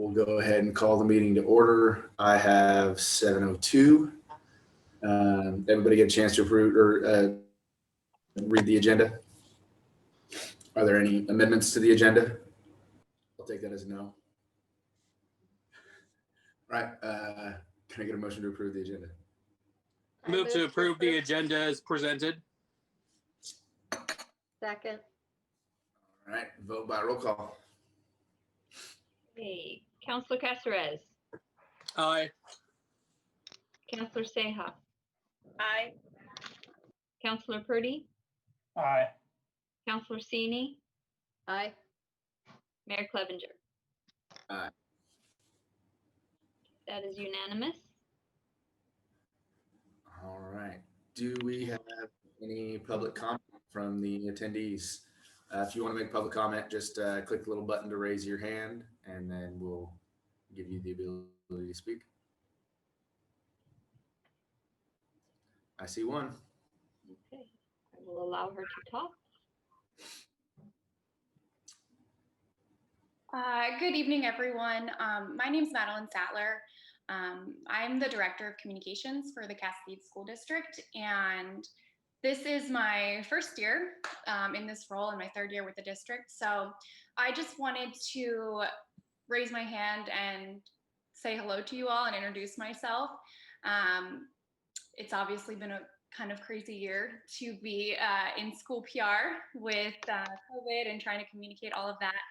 we'll go ahead and call the meeting to order. I have 7:02. Everybody get a chance to approve or read the agenda? Are there any amendments to the agenda? I'll take that as a no. All right. Can I get a motion to approve the agenda? Move to approve the agenda as presented. Second. All right. Vote by roll call. Okay, Councilor Caceres, Aye. Councilor Seha, Aye. Councilor Purdy, Aye. Councilor Sini, Aye. Mayor Clevenger. Aye. That is unanimous. All right. Do we have any public comment from the attendees? If you want to make public comment, just click the little button to raise your hand, and then we'll give you the ability to speak. I see one. Okay, I will allow her to talk. Good evening, everyone. My name is Madeline Sattler. I'm the Director of Communications for the Cascade School District, and this is my first year in this role and my third year with the district. So I just wanted to raise my hand and say hello to you all and introduce myself. It's obviously been a kind of crazy year to be in school PR with COVID and trying to communicate all of that.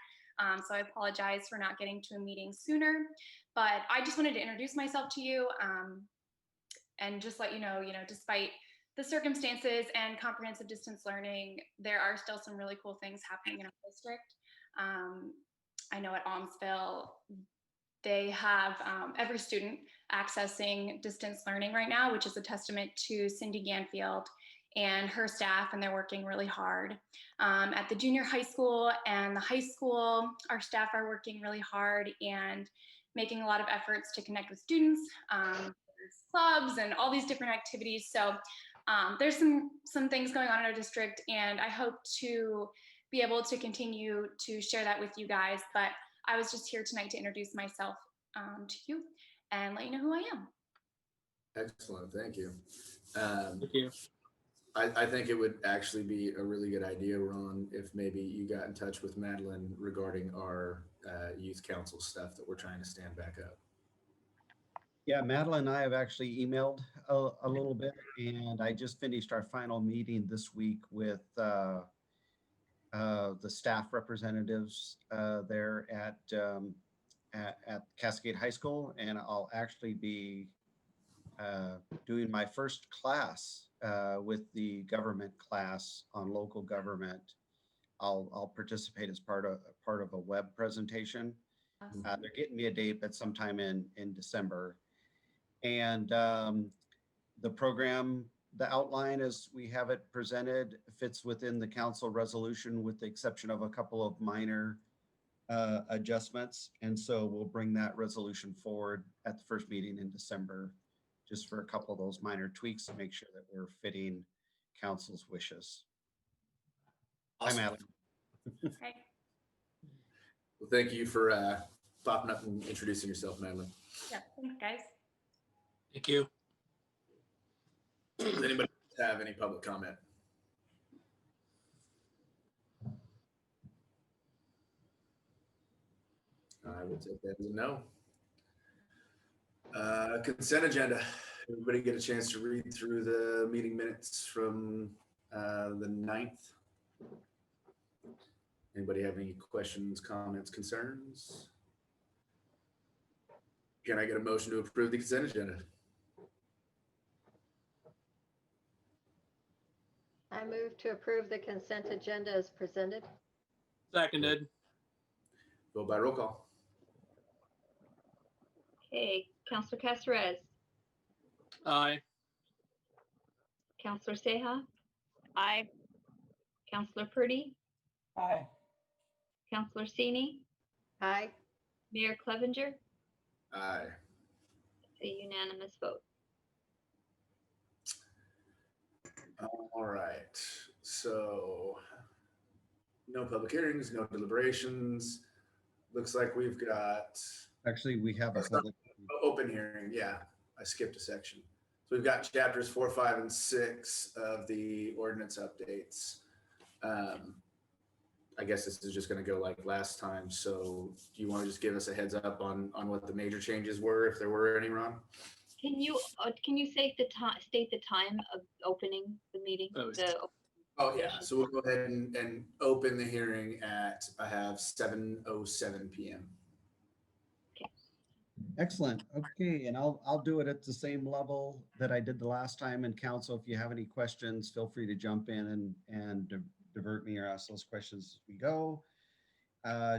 So I apologize for not getting to a meeting sooner, but I just wanted to introduce myself to you and just let you know, despite the circumstances and comprehensive distance learning, there are still some really cool things happening in our district. I know at Aumsville, they have every student accessing distance learning right now, which is a testament to Cindy Ganfield and her staff, and they're working really hard. At the junior high school and the high school, our staff are working really hard and making a lot of efforts to connect with students. There's clubs and all these different activities. So there's some things going on in our district, and I hope to be able to continue to share that with you guys. But I was just here tonight to introduce myself to you and let you know who I am. Excellent. Thank you. Thank you. I think it would actually be a really good idea, Ron, if maybe you got in touch with Madeline regarding our youth council stuff that we're trying to stand back up. Yeah, Madeline and I have actually emailed a little bit, and I just finished our final meeting this week with the staff representatives there at Cascade High School, and I'll actually be doing my first class with the government class on local government. I'll participate as part of a web presentation. Awesome. They're getting me a date, but sometime in December. And the program, the outline as we have it presented, fits within the council resolution with the exception of a couple of minor adjustments. And so we'll bring that resolution forward at the first meeting in December, just for a couple of those minor tweaks to make sure that we're fitting council's wishes. Awesome. Hi, Madeline. Okay. Well, thank you for popping up and introducing yourself, Madeline. Yeah, thanks, guys. Thank you. Does anybody have any public comment? I will take that as a no. Consent agenda. Everybody get a chance to read through the meeting minutes from the 9th. Anybody have any questions, comments, concerns? Can I get a motion to approve the consent agenda? I move to approve the consent agenda as presented. Seconded. Vote by roll call. Okay, Councilor Caceres, Aye. Councilor Seha, Aye. Councilor Purdy, Aye. Councilor Sini, Aye. Mayor Clevenger. Aye. A unanimous vote. All right. So no public hearings, no deliberations. Looks like we've got Actually, we have a public. Open hearing, yeah. I skipped a section. So we've got chapters 4, 5, and 6 of the ordinance updates. I guess this is just going to go like last time. So do you want to just give us a heads up on what the major changes were, if there were any, Ron? Can you state the time of opening the meeting? Oh, Oh, yeah. So we'll go ahead and open the hearing at, I have 7:07 p.m. Excellent. Okay, and I'll do it at the same level that I did the last time. And council, if you have any questions, feel free to jump in and divert me or ask those questions as we go.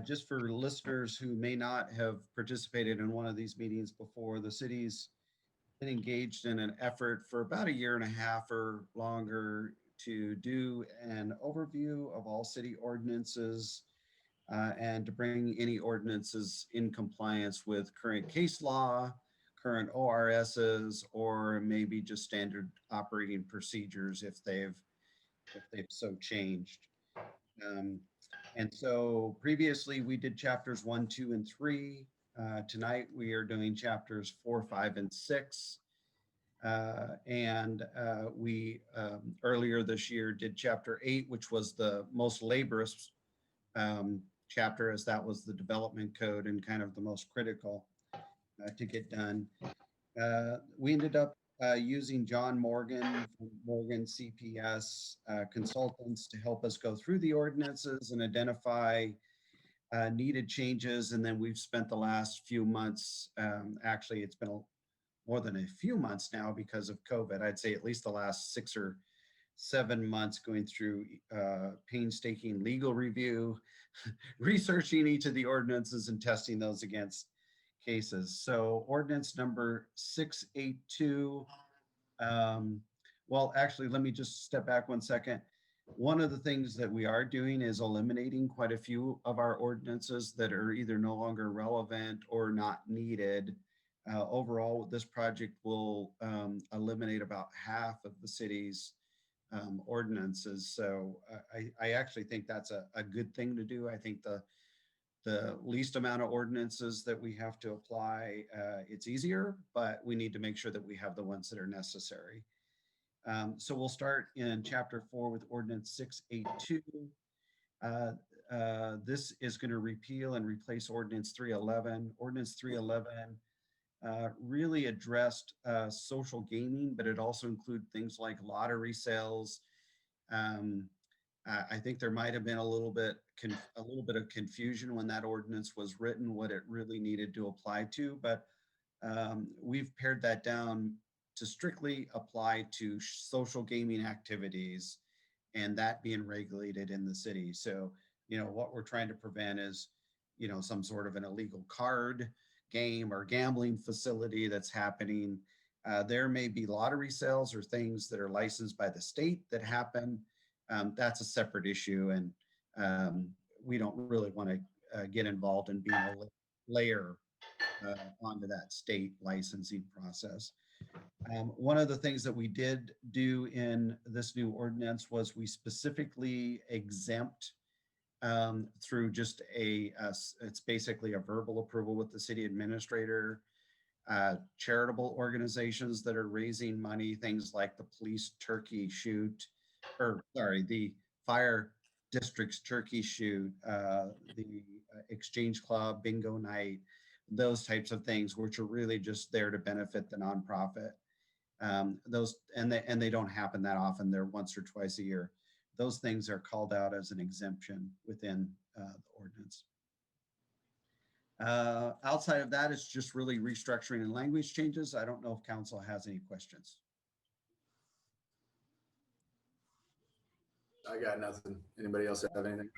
Just for listeners who may not have participated in one of these meetings before, the city's been engaged in an effort for about 1.5 years or longer to do an overview of all city ordinances and to bring any ordinances in compliance with current case law, current ORSs, or maybe just standard operating procedures if they've so changed. And so previously we did chapters 1, 2, and 3. Tonight we are doing chapters 4, 5, and 6. We earlier this year did chapter 8, which was the most laborious chapter, as that was the development code and kind of the most critical to get done. We ended up using John Morgan from Morgan CPS consultants to help us go through the ordinances and identify needed changes. And then we've spent the last few months, actually it's been more than a few months now because of COVID. I'd say at least the last 6 or 7 months going through painstaking legal review, researching each of the ordinances and testing those against cases. So ordinance number 682. Well, actually, let me just step back 1 second. One of the things that we are doing is eliminating quite a few of our ordinances that are either no longer relevant or not needed. Overall, this project will eliminate about half of the city's ordinances. So I actually think that's a good thing to do. I think the least amount of ordinances that we have to apply, it's easier, but we need to make sure that we have the ones that are necessary. So we'll start in chapter 4 with ordinance 682. This is going to repeal and replace ordinance 311. Ordinance 311 really addressed social gaming, but it also included things like lottery sales. I think there might have been a little bit of confusion when that ordinance was written, what it really needed to apply to, but we've pared that down to strictly apply to social gaming activities and that being regulated in the city. So, what we're trying to prevent is, some sort of an illegal card game or gambling facility that's happening. There may be lottery sales or things that are licensed by the state that happen. That's a separate issue, and we don't really want to get involved in being a layer onto that state licensing process. One of the things that we did do in this new ordinance was we specifically exempt through just it's basically a verbal approval with the city administrator, charitable organizations that are raising money, things like the police turkey shoot, the fire district's turkey shoot, the exchange club, bingo night, those types of things, which are really just there to benefit the nonprofit. They don't happen that often. They're once or twice a year. Those things are called out as an exemption within the ordinance. Outside of that, it's just really restructuring and language changes. I don't know if council has any questions. I got nothing. Anybody else have anything?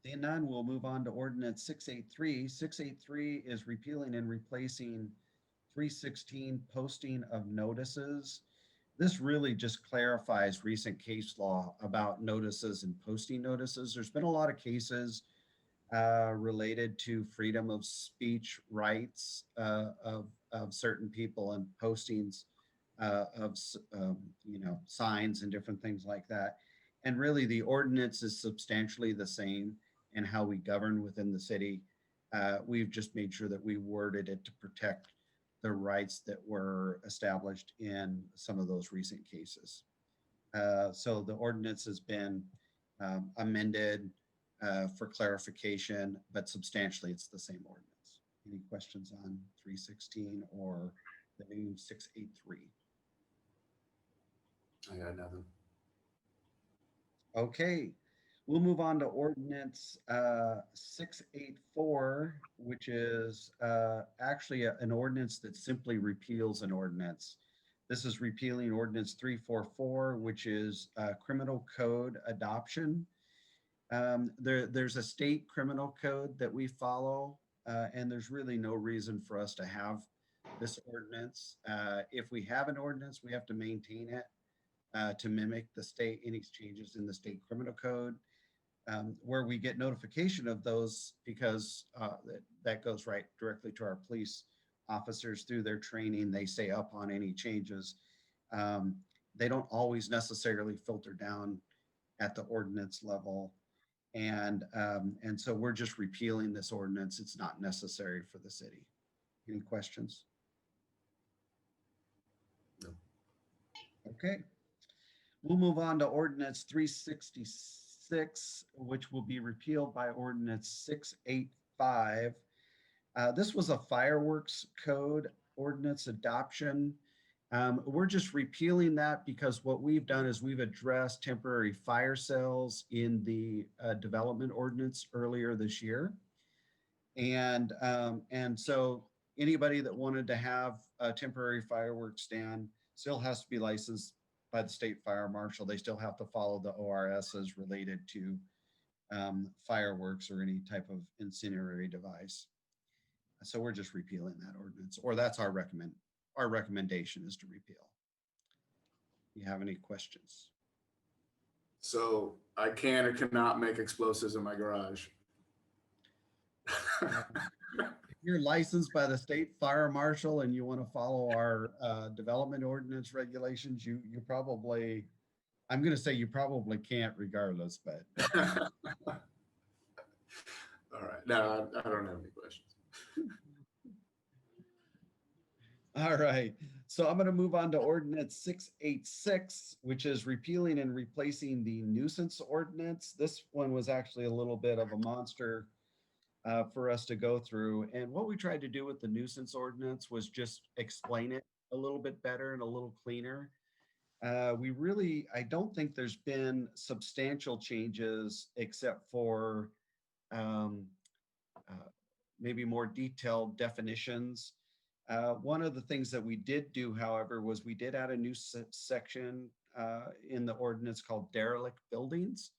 Seeing none, we'll move on to ordinance 683. 683 is repealing and replacing 316 posting of notices. This really just clarifies recent case law about notices and posting notices. There's been a lot of cases related to freedom of speech rights of certain people and postings of signs and different things like that. And really the ordinance is substantially the same in how we govern within the city. We've just made sure that we worded it to protect the rights that were established in some of those recent cases. So the ordinance has been amended for clarification, but substantially it's the same ordinance. Any questions on 316 or the new 683? I got nothing. Okay, we'll move on to ordinance 684, which is actually an ordinance that simply repeals an ordinance. This is repealing ordinance 344, which is criminal code adoption. There's a state criminal code that we follow, and there's really no reason for us to have this ordinance. If we have an ordinance, we have to maintain it to mimic the state, any changes in the state criminal code, where we get notification of those because that goes right directly to our police officers through their training. They say up on any changes. They don't always necessarily filter down at the ordinance level. And so we're just repealing this ordinance. It's not necessary for the city. Any questions? No. Okay. We'll move on to ordinance 366, which will be repealed by ordinance 685. This was a fireworks code ordinance adoption. We're just repealing that because what we've done is we've addressed temporary fire sales in the development ordinance earlier this year. And so anybody that wanted to have a temporary fireworks stand still has to be licensed by the state fire marshal. They still have to follow the ORSs related to fireworks or any type of incendiary device. So we're just repealing that ordinance, or that's our recommendation is to repeal. You have any questions? So I can or cannot make explosives in my garage. If you're licensed by the state fire marshal and you want to follow our development ordinance regulations, you probably, I'm going to say you probably can't regardless, but. All right. No, I don't have any questions. All right. So I'm going to move on to ordinance 686, which is repealing and replacing the nuisance ordinance. This one was actually a little bit of a monster for us to go through. And what we tried to do with the nuisance ordinance was just explain it a little bit better and a little cleaner. I don't think there's been substantial changes except for maybe more detailed definitions. One of the things that we did do, however, was we did add a new section in the ordinance called derelict buildings.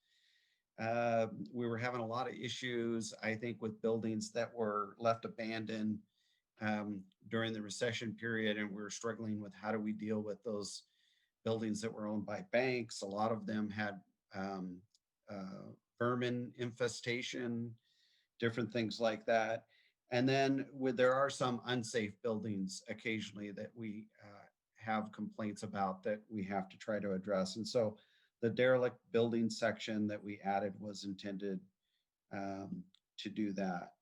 We were having a lot of issues, I think, with buildings that were left abandoned during the recession period, and we were struggling with how do we deal with those buildings that were owned by banks. A lot of them had vermin infestation, different things like that. And then there are some unsafe buildings occasionally that we have complaints about that we have to try to address. And so the derelict building section that we added was intended to do that.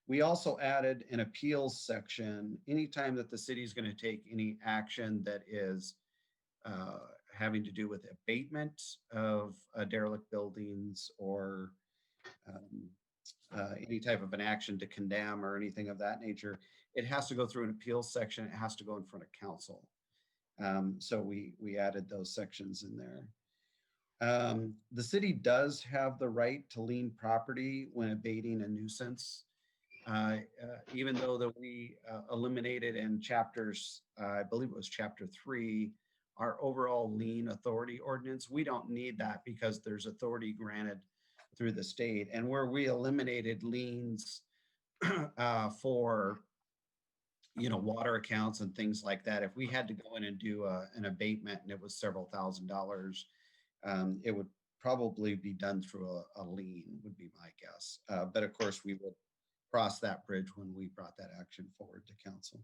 We also added an appeals section. Anytime that the city is going to take any action that is having to do with abatement of derelict buildings or any type of an action to condemn or anything of that nature, it has to go through an appeals section. It has to go in front of council. So we added those sections in there. The city does have the right to lien property when abating a nuisance. Even though that we eliminated in chapters, I believe it was chapter 3, our overall lien authority ordinance, we don't need that because there's authority granted through the state. And where we eliminated liens for, water accounts and things like that, if we had to go in and do an abatement and it was several $1,000s, it would probably be done through a lien, would be my guess. But of course, we would cross that bridge when we brought that action forward to council.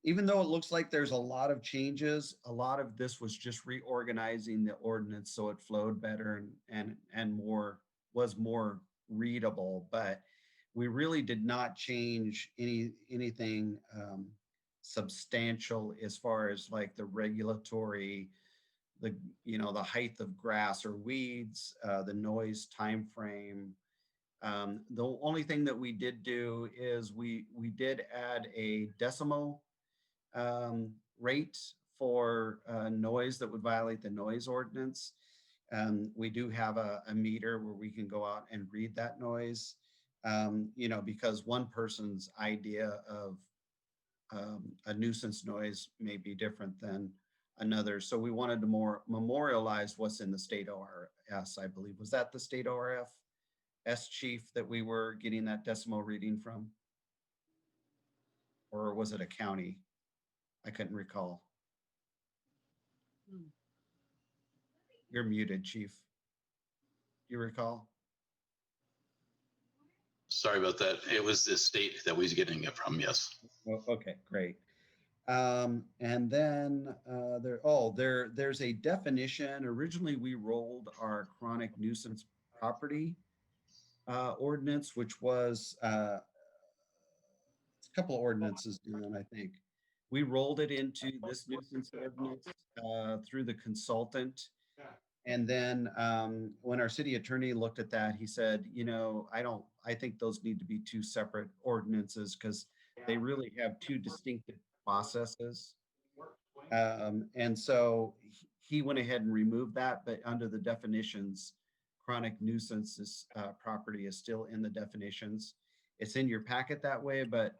Even though it looks like there's a lot of changes, a lot of this was just reorganizing the ordinance so it flowed better and was more readable. But we really did not change anything substantial as far as like the regulatory, the height of grass or weeds, the noise time frame. The only thing that we did do is we did add a decimal rate for noise that would violate the noise ordinance. We do have a meter where we can go out and read that noise, because one person's idea of a nuisance noise may be different than another. So we wanted to more memorialize what's in the state ORS, I believe. Was that the state ORF chief that we were getting that decimal reading from? Or was it a county? I couldn't recall. You're muted, chief. You recall? Sorry about that. It was the state that we was getting it from, yes. Well, okay, great. And then there's a definition. Originally, we rolled our chronic nuisance property ordinance, which was a couple ordinances down, I think. We rolled it into this nuisance ordinance through the consultant. And then when our city attorney looked at that, he said, I think those need to be two separate ordinances because they really have two distinctive processes. And so he went ahead and removed that, but under the definitions, chronic nuisance property is still in the definitions. It's in your packet that way, but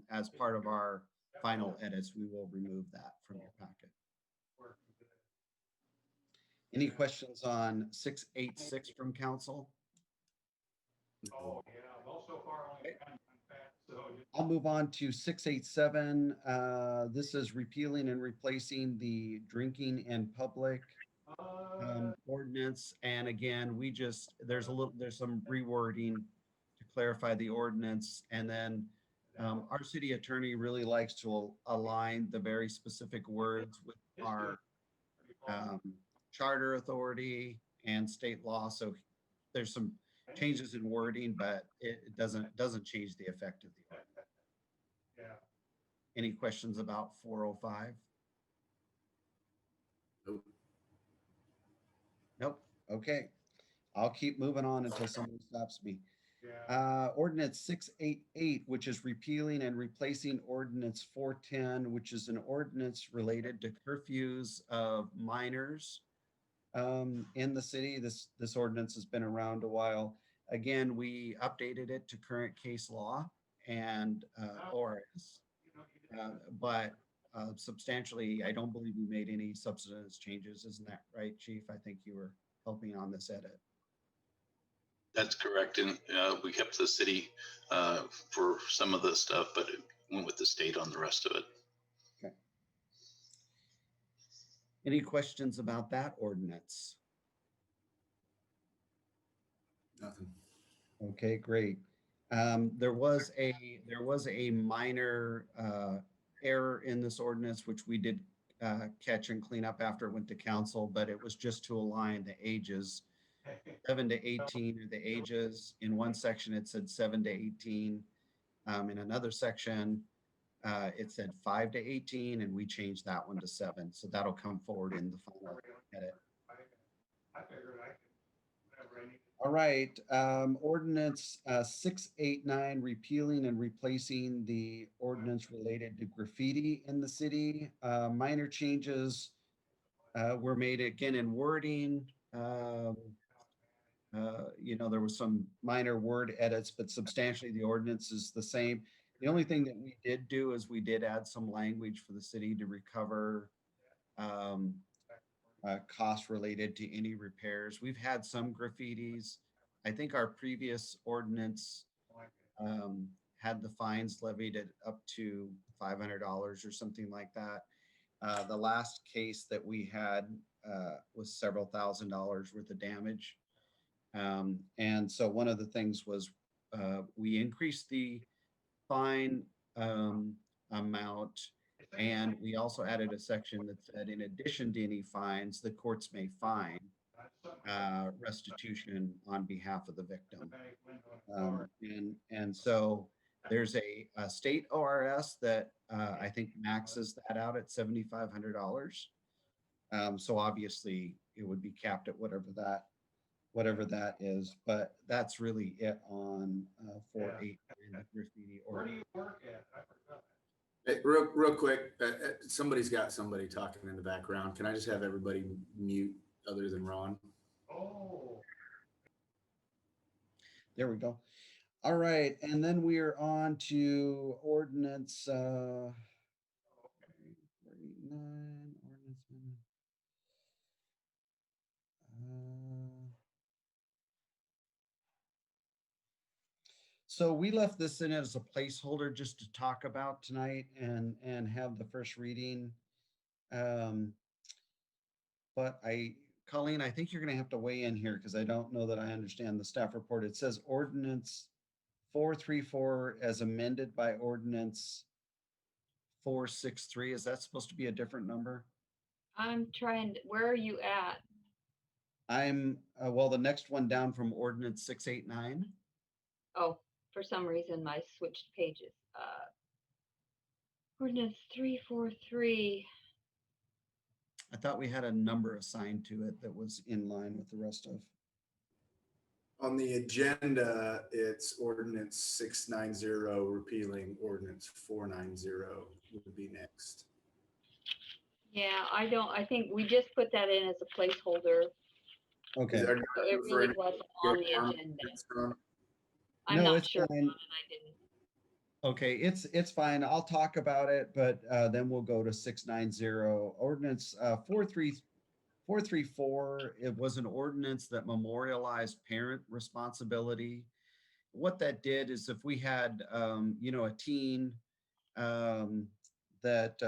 as part of our final edits, we will remove that from your packet. Any questions on 686 from council? Oh, yeah, well, so far only I'll move on to 687. This is repealing and replacing the drinking in public ordinance. And again, there's some rewording to clarify the ordinance. And then our city attorney really likes to align the very specific words with our charter authority and state law. So there's some changes in wording, but it doesn't change the effect of the ordinance. Yeah. Any questions about 405? Nope. Nope. Okay. I'll keep moving on until somebody stops me. Yeah. Ordinance 688, which is repealing and replacing Ordinance 410, which is an ordinance related to curfews of minors in the city. This ordinance has been around a while. Again, we updated it to current case law and ORS, but substantially, I don't believe we made any substance changes. Isn't that right, Chief? I think you were helping on this edit. That's correct. And we kept the city for some of the stuff, but it went with the state on the rest of it. Okay. Any questions about that ordinance? Nothing. Okay, great. There was a minor error in this ordinance, which we did catch and clean up after it went to council, but it was just to align the ages. 7 to 18 are the ages. In one section, it said 7 to 18. In another section, it said 5 to 18, and we changed that one to 7. So that'll come forward in the final edit. I figured I could, whatever I need. All right, ordinance 689, repealing and replacing the ordinance related to graffiti in the city. Minor changes were made again in wording. There was some minor word edits, but substantially the ordinance is the same. The only thing that we did do is we did add some language for the city to recover costs related to any repairs. We've had some graffitis. I think our previous ordinance had the fines levied at up to $500 or something like that. The last case that we had was several $1,000s worth of damage. And so one of the things was we increased the fine amount, and we also added a section that said in addition to any fines, the courts may fine. restitution on behalf of the victim. And so there's a state ORS that I think maxes that out at $7,500. So obviously it would be capped at whatever that is, but that's really it on 4.8 and the graffiti Where do order. you work at? I forgot. Hey, real quick, somebody's got somebody talking in the background. Can I just have everybody mute other than Ron? Oh, There we go. All right, and then we are on to ordinance 49, ordinance amendment. So we left this in as a placeholder just to talk about tonight and have the first reading. But Colleen, I think you're going to have to weigh in here because I don't know that I understand the staff report. It says ordinance 434 as amended by ordinance 463. Is that supposed to be a different number? I'm trying, where are you at? I'm, well, the next one down from ordinance 689. Oh, for some reason I switched pages. Ordinance 343. I thought we had a number assigned to it that was in line with the rest of. On the agenda, it's ordinance 690 repealing ordinance 490 would be next. Yeah, I think we just put that in as a placeholder. Okay. Are you So it looking for really any wasn't on the department agenda. heads from? I'm No, not it's sure. fine. I didn't. Okay, it's fine. I'll talk about it, but then we'll go to 690 ordinance 434. It was an ordinance that memorialized parent responsibility. What that did is if we had a teen that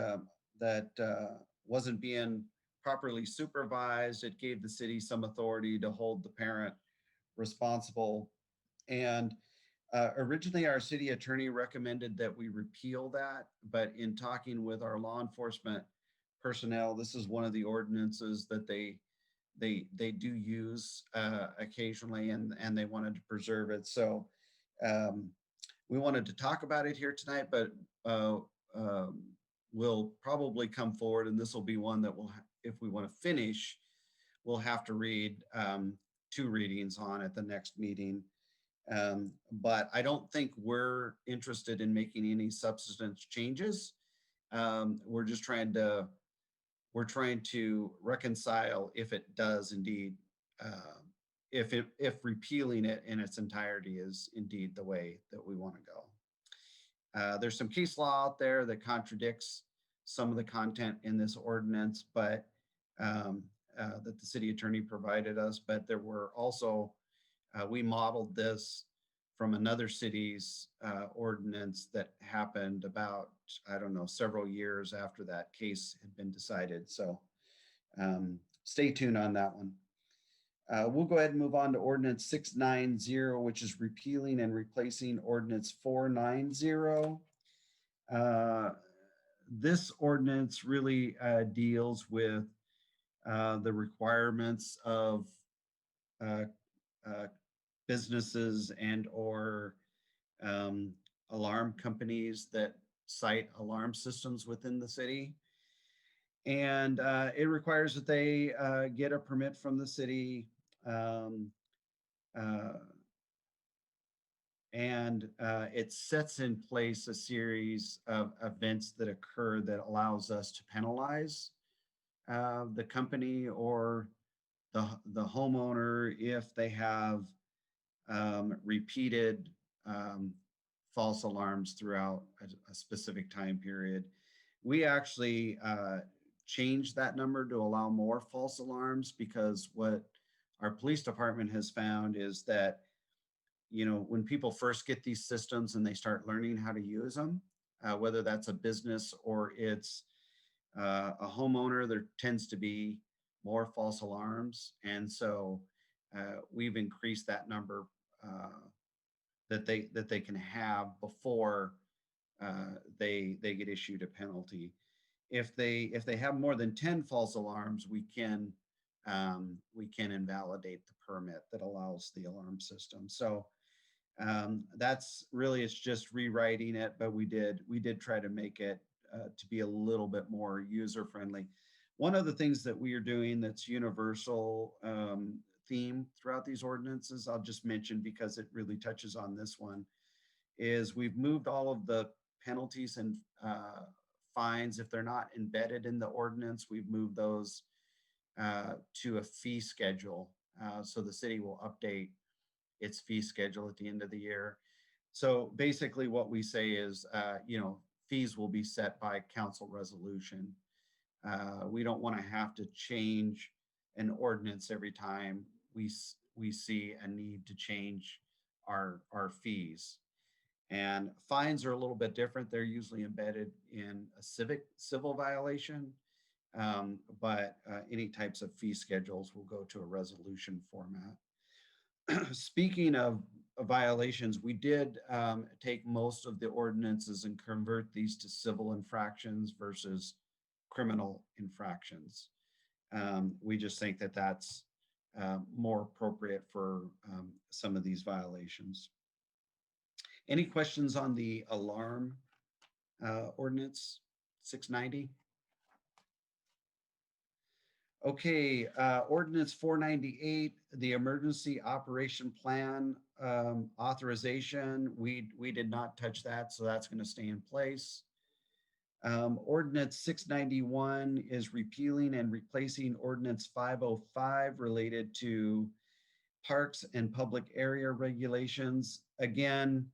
wasn't being properly supervised, it gave the city some authority to hold the parent responsible. And originally, our city attorney recommended that we repeal that, but in talking with our law enforcement personnel, this is one of the ordinances that they do use occasionally, and they wanted to preserve it. So we wanted to talk about it here tonight, but we'll probably come forward, and this will be one that if we want to finish, we'll have to read 2 readings on at the next meeting. But I don't think we're interested in making any substance changes. We're just trying to reconcile if it does indeed, if repealing it in its entirety is indeed the way that we want to go. There's some case law out there that contradicts some of the content in this ordinance, but that the city attorney provided us. But there were also we modeled this from another city's ordinance that happened about, I don't know, several years after that case had been decided. So stay tuned on that one. We'll go ahead and move on to ordinance 690, which is repealing and replacing ordinance 490. This ordinance really deals with the requirements of businesses and or alarm companies that site alarm systems within the city. And it requires that they get a permit from the city. And it sets in place a series of events that occur that allows us to penalize the company or the homeowner if they have repeated false alarms throughout a specific time period. We actually changed that number to allow more false alarms because what our police department has found is that, when people first get these systems and they start learning how to use them, whether that's a business or it's a homeowner, there tends to be more false alarms. And so we've increased that number that they can have before they get issued a penalty. If they have more than 10 false alarms, we can we can invalidate the permit that allows the alarm system. So that's really, it's just rewriting it, but we did try to make it to be a little bit more user friendly. One of the things that we are doing that's universal theme throughout these ordinances, I'll just mention because it really touches on this one, is we've moved all of the penalties and fines, if they're not embedded in the ordinance, we've moved those to a fee schedule. So the city will update its fee schedule at the end of the year. So basically what we say is, fees will be set by council resolution. We don't want to have to change an ordinance every time we see a need to change our fees. And fines are a little bit different. They're usually embedded in a civil violation, but any types of fee schedules will go to a resolution format. Speaking of violations, we did take most of the ordinances and convert these to civil infractions versus criminal infractions. We just think that that's more appropriate for some of these violations. Any questions on the alarm ordinance 690? Okay, ordinance 498, the emergency operation plan authorization. We did not touch that, so that's going to stay in place. Ordinance 691 is repealing and replacing ordinance 505 related to parks and public area regulations. Again,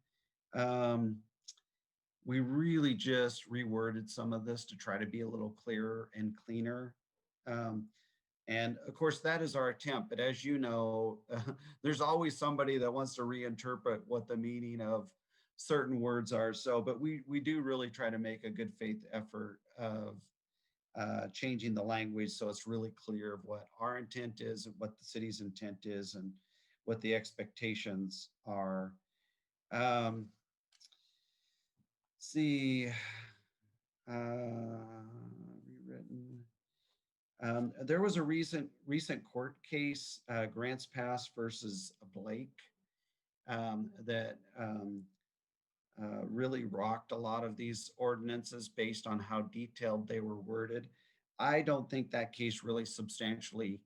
we really just reworded some of this to try to be a little clearer and cleaner. And of course, that is our attempt. But as you know, there's always somebody that wants to reinterpret what the meaning of certain words are. So, but we do really try to make a good faith effort of changing the language so it's really clear of what our intent is and what the city's intent is and what the expectations are. See, rewritten. There was a recent court case, Grants Pass versus Blake, that really rocked a lot of these ordinances based on how detailed they were worded. I don't think that case really substantially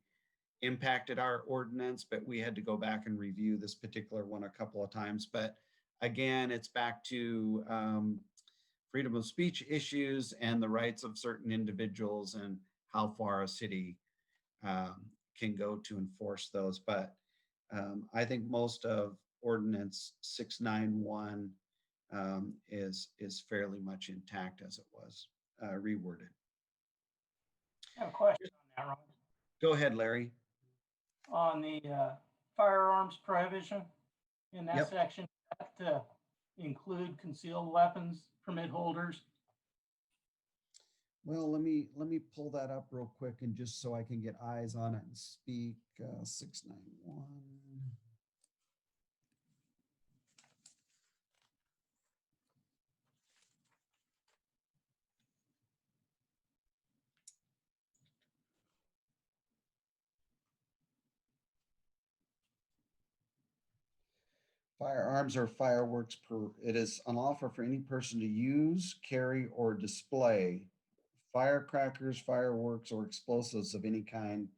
impacted our ordinance, but we had to go back and review this particular one a couple of times. But again, it's back to freedom of speech issues and the rights of certain individuals and how far a city can go to enforce those. But I think most of ordinance 691 is fairly much intact as it was reworded. I have a question on that, Ron. Go ahead, Larry. On the firearms prohibition in that Yep. section, that include concealed weapons permit holders? Well, let me pull that up real quick and just so I can get eyes on it and speak. 691. Firearms or fireworks it is unlawful for any person to use, carry, or display firecrackers, fireworks, or explosives of any kind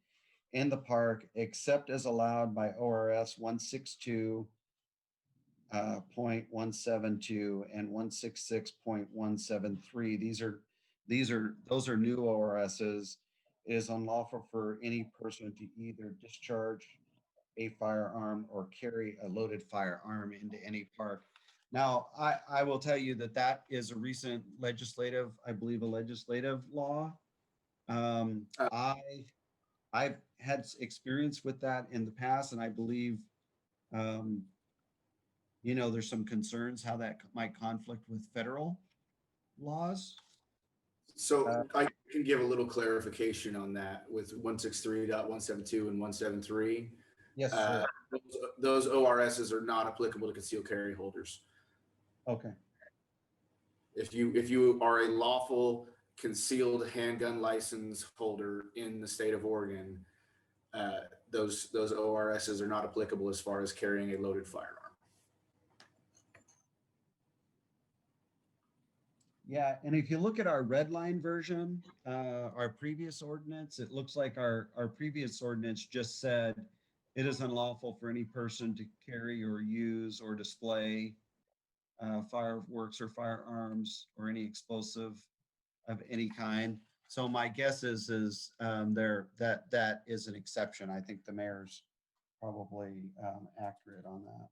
in the park, except as allowed by ORS 162.172 and 166.173. Those are new ORSs. It is unlawful for any person to either discharge a firearm or carry a loaded firearm into any park. Now, I will tell you that is a recent legislative, I believe, a legislative law. I've had experience with that in the past, and I believe, there's some concerns how that might conflict with federal laws. So I can give a little clarification on that with 163.172 and 173. Yes, sir. Those ORSs are not applicable to concealed carry holders. Okay. If you are a lawful concealed handgun license holder in the state of Oregon, those ORSs are not applicable as far as carrying a loaded firearm. Yeah, and if you look at our red line version, our previous ordinance, it looks like our previous ordinance just said it is unlawful for any person to carry or use or display fireworks or firearms or any explosive of any kind. So my guess is that is an exception. I think the mayor's probably accurate on that.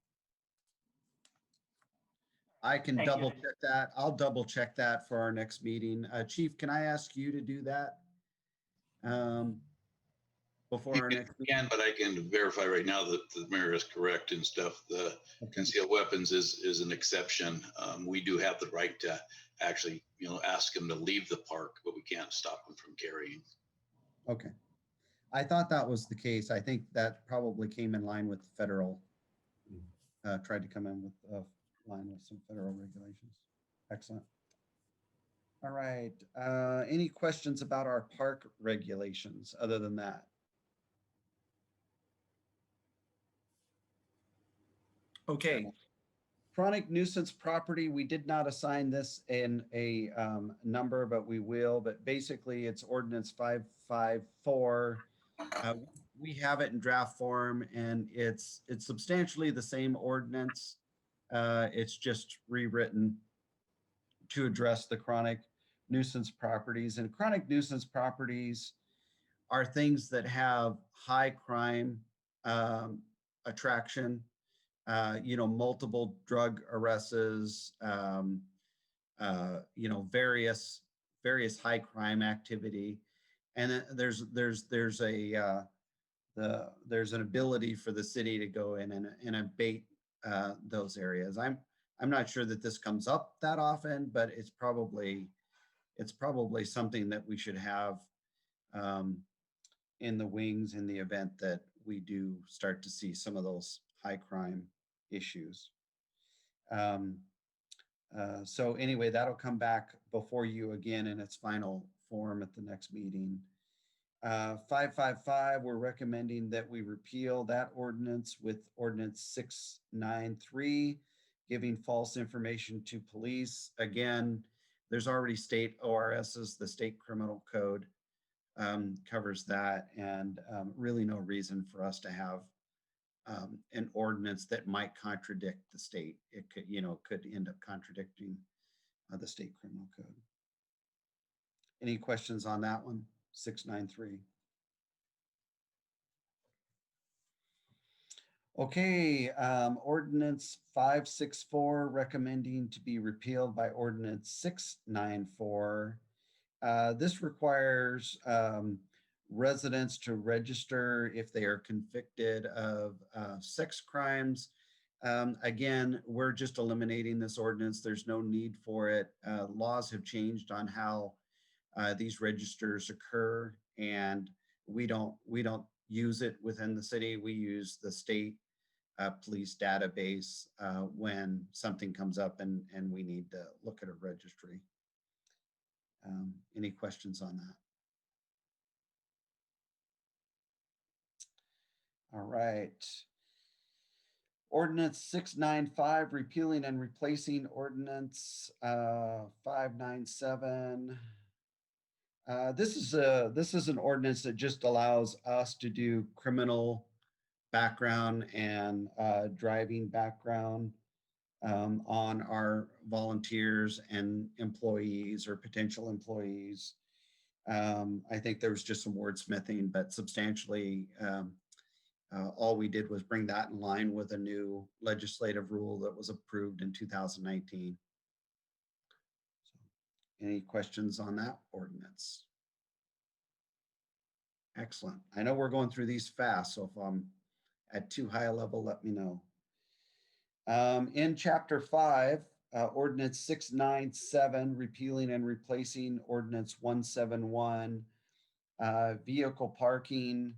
I can Thank you. double check that. I'll double check that for our next meeting. Chief, can I ask you to do that? Before our next meeting? Can, but I can verify right now that the mayor is correct and stuff. The concealed weapons is an exception. We do have the right to actually, ask them to leave the park, but we can't stop them from carrying. Okay. I thought that was the case. I think that probably came in line with federal, tried to come in with line with some federal regulations. Excellent. All right. Any questions about our park regulations other than that? Okay. Chronic nuisance property, we did not assign this in a number, but we will. But basically, it's ordinance 554. We have it in draft form, and it's substantially the same ordinance. It's just rewritten to address the chronic nuisance properties. And chronic nuisance properties are things that have high crime attraction. Multiple drug arrests, various high crime activity, and then there's an ability for the city to go in and abate those areas. I'm not sure that this comes up that often, but it's probably something that we should have in the wings in the event that we do start to see some of those high crime issues. So anyway, that'll come back before you again in its final form at the next meeting. 555, we're recommending that we repeal that ordinance with ordinance 693, giving false information to police. Again, there's already state ORSs, the state criminal code covers that, and really no reason for us to have an ordinance that might contradict the state. It could end up contradicting the state criminal code. Any questions on that one? 693. Okay, ordinance 564 recommending to be repealed by ordinance 694. This requires residents to register if they are convicted of sex crimes. Again, we're just eliminating this ordinance. There's no need for it. Laws have changed on how these registers occur, and we don't use it within the city. We use the state police database when something comes up and we need to look at a registry. Any questions on that? All right. Ordinance 695, repealing and replacing ordinance 597. This is an ordinance that just allows us to do criminal background and driving background on our volunteers and employees or potential employees. I think there was just some wordsmithing, but substantially all we did was bring that in line with a new legislative rule that was approved in 2019. So, any questions on that ordinance? Excellent. I know we're going through these fast, so if I'm at too high a level, let me know. In chapter 5, ordinance 697, repealing and replacing ordinance 171, vehicle parking.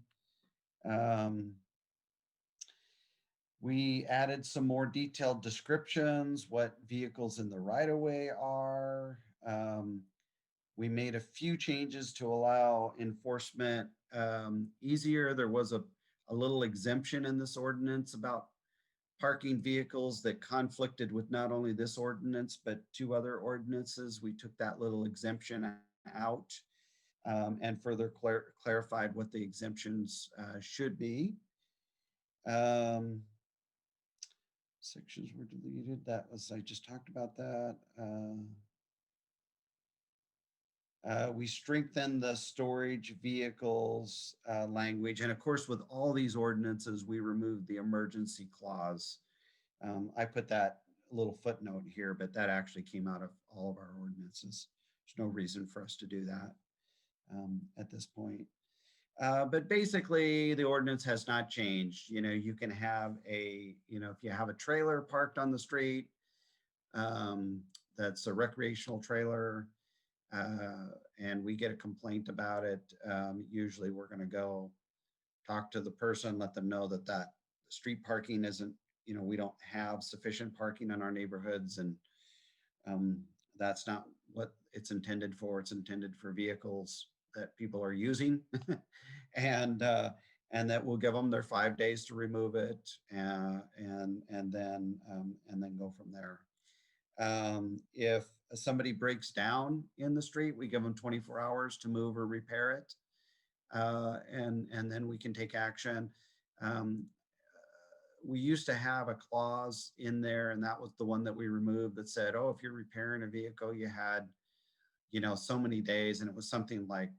We added some more detailed descriptions, what vehicles in the right of way are. We made a few changes to allow enforcement easier. There was a little exemption in this ordinance about parking vehicles that conflicted with not only this ordinance, but 2 other ordinances. We took that little exemption out and further clarified what the exemptions should be. Sections were deleted. That was, I just talked about that. We strengthened the storage vehicles language. And of course, with all these ordinances, we removed the emergency clause. I put that little footnote here, but that actually came out of all of our ordinances. There's no reason for us to do that at this point. But basically, the ordinance has not changed. You know, you can have a, you know, if you have a trailer parked on the street, that's a recreational trailer, and we get a complaint about it, usually we're going to go talk to the person, let them know that that street parking isn't, you know, we don't have sufficient parking in our neighborhoods, and that's not what it's intended for. It's intended for vehicles that people are using, and that we'll give them their 5 days to remove it, and then go from there. If somebody breaks down in the street, we give them 24 hours to move or repair it, and then we can take action. We used to have a clause in there, and that was the one that we removed, that said, oh, if you're repairing a vehicle, you had, you know, so many days, and it was something like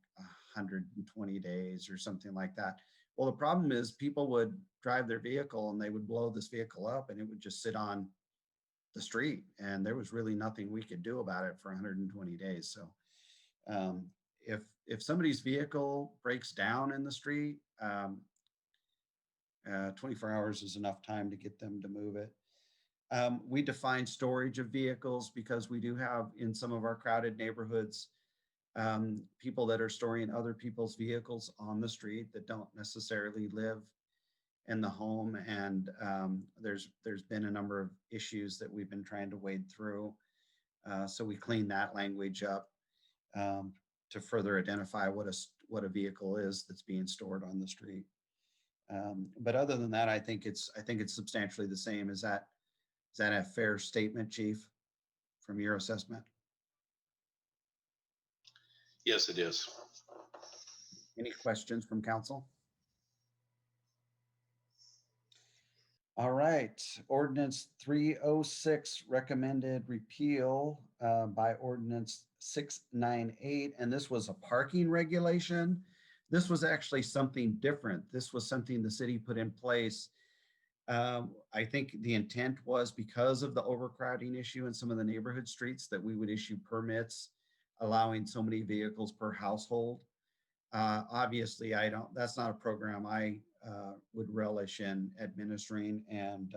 120 days or something like that. Well, the problem is people would drive their vehicle and they would blow this vehicle up, and it would just sit on the street, and there was really nothing we could do about it for 120 days. So if somebody's vehicle breaks down in the street, 24 hours is enough time to get them to move it. We define storage of vehicles because we do have, in some of our crowded neighborhoods, people that are storing other people's vehicles on the street that don't necessarily live in the home. And there's been a number of issues that we've been trying to wade through. So we cleaned that language up to further identify what a vehicle is that's being stored on the street. But other than that, I think it's substantially the same. Is that a fair statement, Chief, from your assessment? Yes, it is. Any questions from council? All right, ordinance 306 recommended repeal by ordinance 698, and this was a parking regulation. This was actually something different. This was something the city put in place. I think the intent was, because of the overcrowding issue in some of the neighborhood streets, that we would issue permits allowing so many vehicles per household. Obviously, that's not a program I would relish in administering, and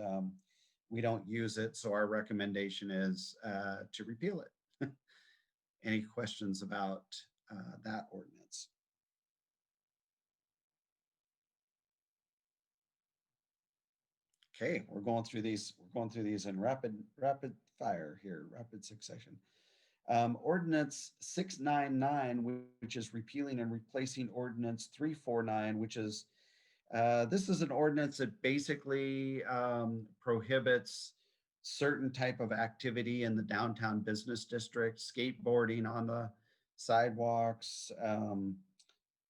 we don't use it. So our recommendation is to repeal it. Any questions about that ordinance? Okay, we're going through these in rapid fire here, rapid succession. Ordinance 699, which is repealing and replacing ordinance 349, which is, this is an ordinance that basically prohibits certain type of activity in the downtown business district, skateboarding on the sidewalks,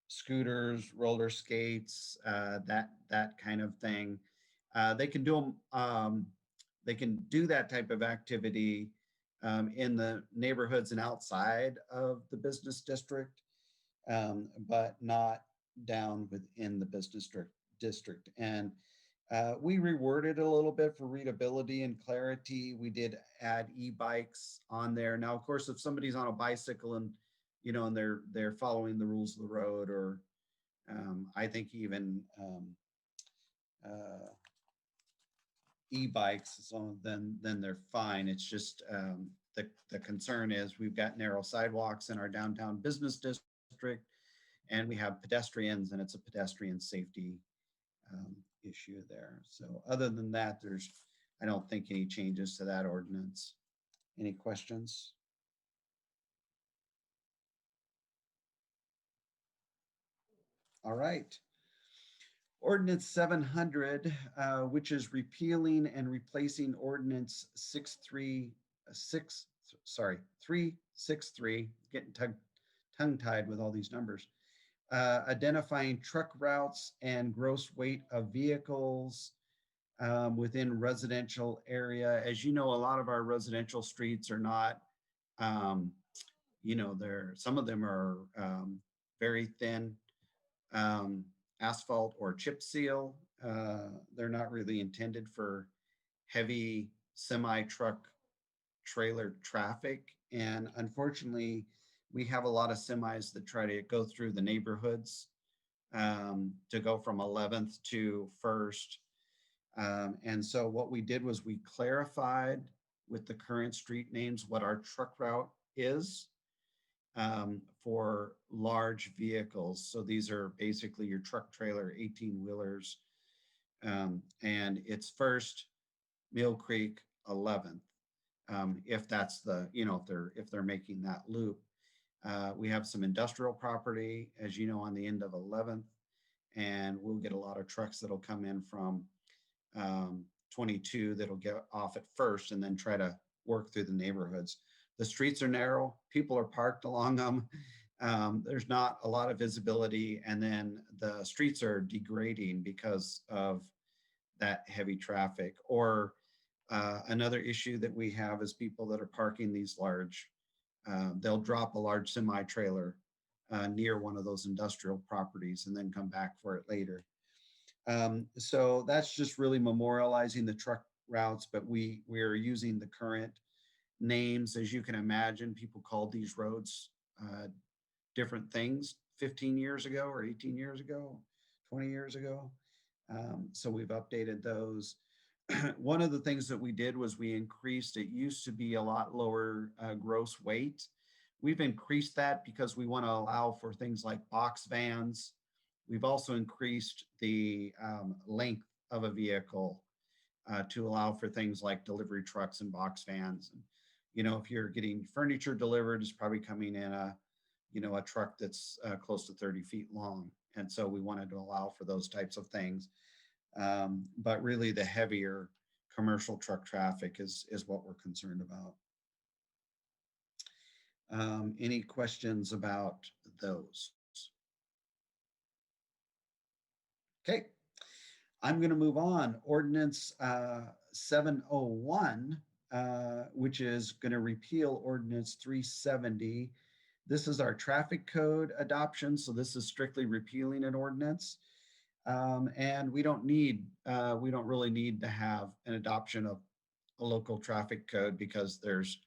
scooters, roller skates, that kind of thing. They can do that type of activity in the neighborhoods and outside of the business district, but not down within the business district. And we reworded a little bit for readability and clarity. We did add e-bikes on there. Now, of course, if somebody's on a bicycle and, you know, and they're following the rules of the road, or I think even e-bikes, so then they're fine. It's just the concern is we've got narrow sidewalks in our downtown business district, and we have pedestrians, and it's a pedestrian safety issue there. So other than that, I don't think any changes to that ordinance. Any questions? All right. Ordinance 700, which is repealing and replacing ordinance 363, getting tongue-tied with all these numbers, identifying truck routes and gross weight of vehicles within residential area. As you know, a lot of our residential streets are not, some of them are very thin asphalt or chip seal. They're not really intended for heavy semi truck trailer traffic. And unfortunately, we have a lot of semis that try to go through the neighborhoods to go from 11th to 1st. And so what we did was we clarified with the current street names what our truck route is for large vehicles. So these are basically your truck trailer 18-wheelers. And it's 1st, Mill Creek, 11th. If that's the, if they're making that loop. We have some industrial property, as you know, on the end of 11th, and we'll get a lot of trucks that'll come in from 22 that'll get off at 1st and then try to work through the neighborhoods. The streets are narrow, people are parked along them. There's not a lot of visibility, and then the streets are degrading because of that heavy traffic. Or another issue that we have is people that are parking these large, they'll drop a large semi trailer near one of those industrial properties and then come back for it later. So that's just really memorializing the truck routes, but we're using the current names. As you can imagine, people called these roads different things 15 years ago or 18 years ago, 20 years ago. So we've updated those. One of the things that we did was we increased, it used to be a lot lower gross weight. We've increased that because we want to allow for things like box vans. We've also increased the length of a vehicle to allow for things like delivery trucks and box vans. And, if you're getting furniture delivered, it's probably coming in a truck that's close to 30 feet long. And so we wanted to allow for those types of things. But really the heavier commercial truck traffic is what we're concerned about. Any questions about those? Okay, I'm going to move on. Ordinance 701, which is going to repeal Ordinance 370. This is our traffic code adoption, so this is strictly repealing an ordinance. And we don't really need to have an adoption of a local traffic code because there's,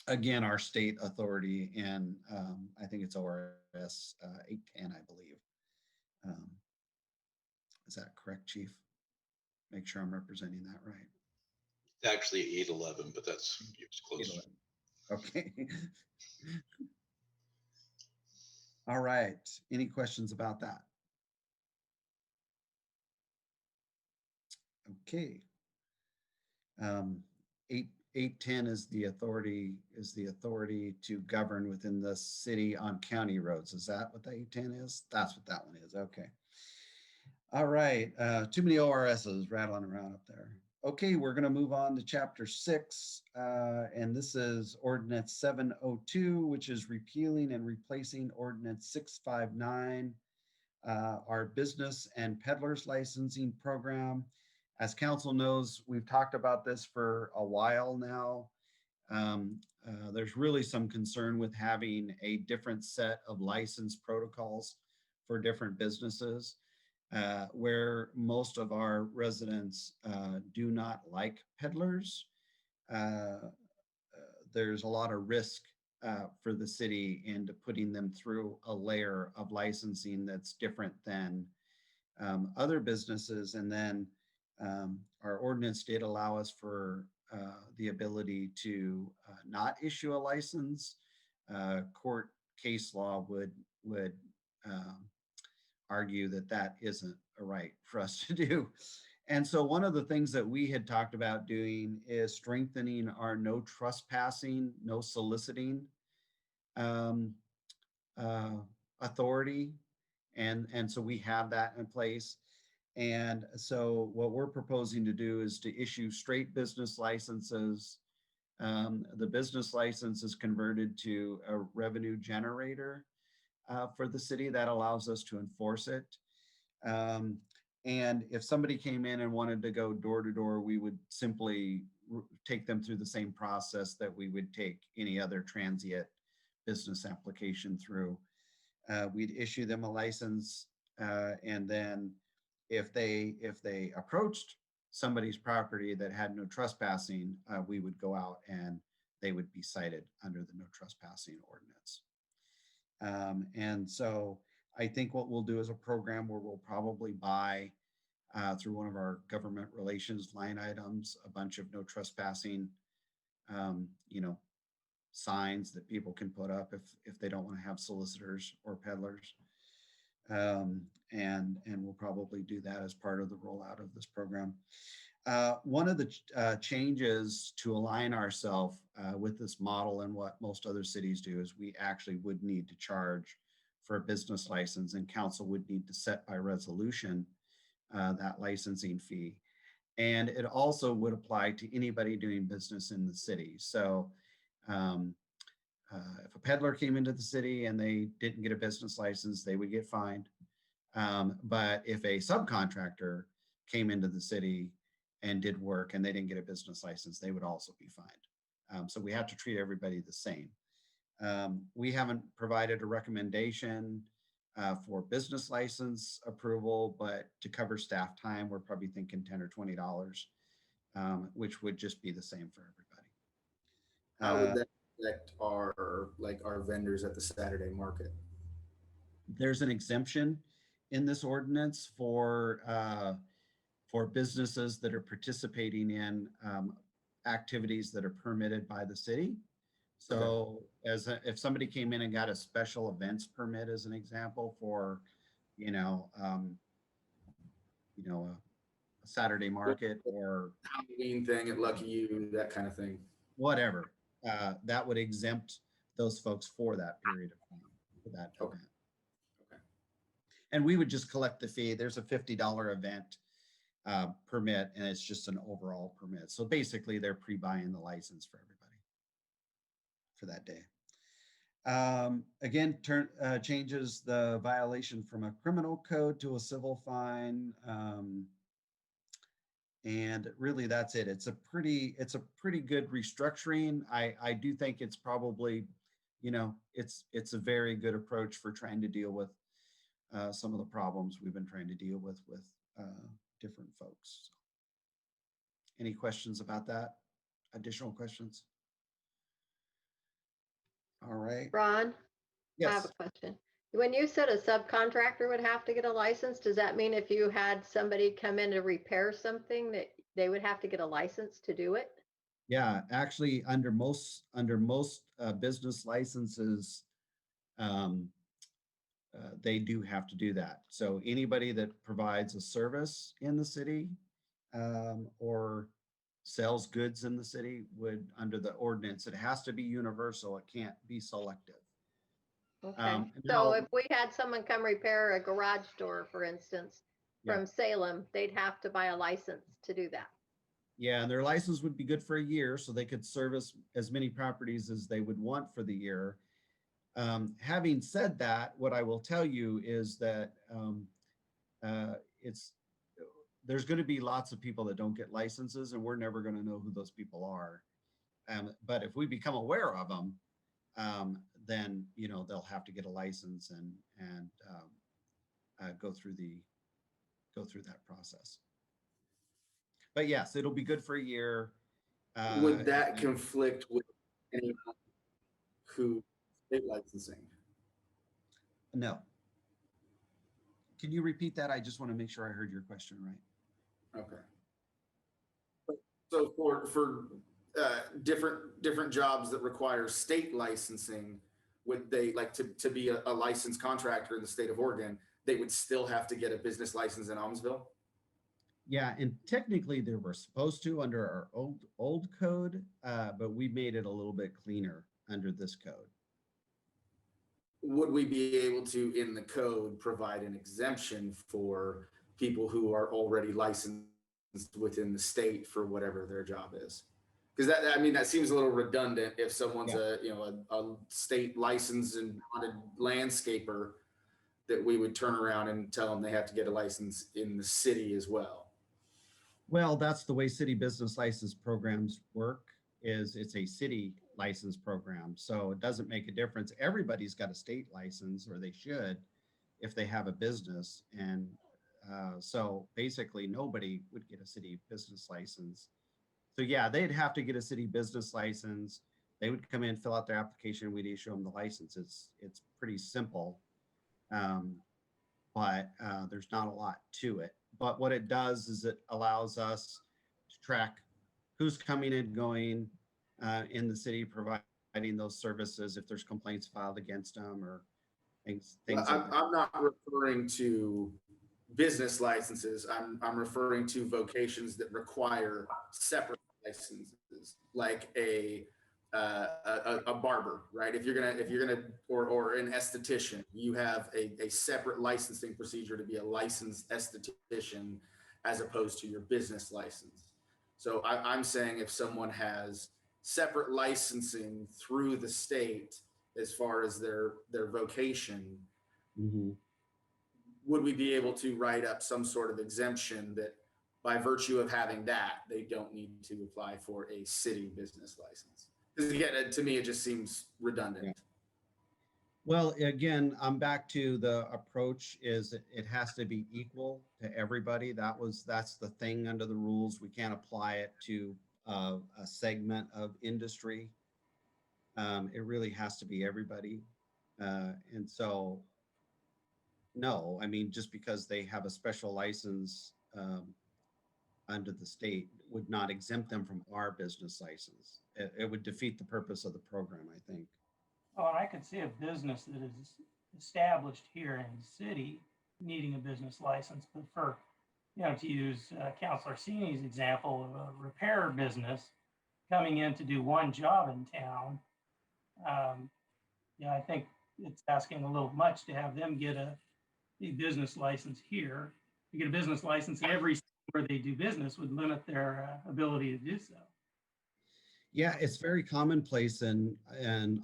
again, our state authority, and I think it's ORS 810, I believe. Is that correct, Chief? Make sure I'm representing that right. It's actually 811, but that's close. Okay. All right. Any questions about that? Okay. 810 is the authority to govern within the city on county roads. Is that what the 810 is? That's what that one is. Okay. All right. Too many ORSs rattling around up there. Okay, we're going to move on to chapter 6, and this is ordinance 702, which is repealing and replacing ordinance 659, our business and peddlers licensing program. As council knows, we've talked about this for a while now. There's really some concern with having a different set of license protocols for different businesses. Where most of our residents do not like peddlers. There's a lot of risk for the city into putting them through a layer of licensing that's different than other businesses. And then our ordinance did allow us for the ability to not issue a license. Court case law would argue that that isn't a right for us to do. And so one of the things that we had talked about doing is strengthening our no trespassing, no soliciting authority. And so we have that in place. And so what we're proposing to do is to issue straight business licenses. The business license is converted to a revenue generator for the city that allows us to enforce it. And if somebody came in and wanted to go door to door, we would simply take them through the same process that we would take any other transient business application through. We'd issue them a license, and then if they approached somebody's property that had no trespassing, we would go out and they would be cited under the no trespassing ordinance. And so I think what we'll do is a program where we'll probably buy through one of our government relations line items, a bunch of no trespassing, signs that people can put up if they don't want to have solicitors or peddlers. And we'll probably do that as part of the rollout of this program. One of the changes to align ourselves with this model and what most other cities do is we actually would need to charge for a business license, and council would need to set by resolution that licensing fee. And it also would apply to anybody doing business in the city. So if a peddler came into the city and they didn't get a business license, they would get fined. But if a subcontractor came into the city and did work and they didn't get a business license, they would also be fined. So we have to treat everybody the same. We haven't provided a recommendation for business license approval, but to cover staff time, we're probably thinking $10 or $20, which would just be the same for everybody. How would that affect our vendors at the Saturday market? There's an exemption in this ordinance for businesses that are participating in activities that are permitted by the city. So if somebody came in and got a special events permit, as an example, for, a Saturday market or Halloween thing at Lucky You, that kind of thing. whatever, that would exempt those folks for that period of time, for that event. Okay. And we would just collect the fee. There's a $50 event permit, and it's just an overall permit. So basically they're pre-buying the license for everybody for that day. Again, changes the violation from a criminal code to a civil fine. And really that's it. It's a pretty good restructuring. I do think it's probably, it's a very good approach for trying to deal with some of the problems we've been trying to deal with different folks. So, any questions about that? Additional questions? All right. Ron, I have Yes. a question. When you said a subcontractor would have to get a license, does that mean if you had somebody come in to repair something that they would have to get a license to do it? Yeah, actually, under most business licenses, they do have to do that. So anybody that provides a service in the city or sells goods in the city would, under the ordinance, it has to be universal. It can't be selective. Okay, now- so if we had someone come repair a garage door, for instance, Yeah. from Salem, they'd have to buy a license to do that. Yeah, and their license would be good for a year, so they could service as many properties as they would want for the year. Having said that, what I will tell you is that there's going to be lots of people that don't get licenses, and we're never going to know who those people are. But if we become aware of them, then they'll have to get a license and go through that process. But yes, it'll be good for a year. Would that conflict with anyone who state licensing? No. Can you repeat that? I just want to make sure I heard your question right. Okay. So for different jobs that require state licensing, would they like to be a licensed contractor in the state of Oregon? They would still have to get a business license in Aumsville? Yeah, and technically they were supposed to under our old code, but we made it a little bit cleaner under this code. would we be able to, in the code, provide an exemption for people who are already licensed within the state for whatever their job is? Because I mean, that seems a little redundant if someone's a state licensed and bonded landscaper, that we would turn around and tell them they have to get a license in the city as well. Well, that's the way city business license programs work, is it's a city license program. So it doesn't make a difference. Everybody's got a state license, or they should, if they have a business. And so basically nobody would get a city business license. So yeah, they'd have to get a city business license. They would come in, fill out their application, we'd issue them the license. It's pretty simple. But there's not a lot to it. But what it does is it allows us to track who's coming and going in the city, providing those services if there's complaints filed against them or things. Well, Like that. I'm not referring to business licenses. I'm referring to vocations that require separate licenses, like a barber, right? If you're gonna, or an esthetician, you have a separate licensing procedure to be a licensed esthetician as opposed to your business license. So I'm saying if someone has separate licensing through the state as far as their vocation, would we be able to write up some sort of exemption that by virtue of having that, they don't need to apply for a city business license? Because again, to me, it just seems redundant. Yeah. Well, again, I'm back to the approach is it has to be equal to everybody. That's the thing under the rules. We can't apply it to a segment of industry. It really has to be everybody. And so, no, I mean, just because they have a special license under the state would not exempt them from our business license. It would defeat the purpose of the program, I think. Oh, and I could see a business that is established here in the city needing a business license, but for, to use Councilor Sini's example of a repair business coming in to do one job in town, I think it's asking a little much to have them get a business license here. To get a business license in every city where they do business would limit their ability to do so. Yeah, it's very commonplace in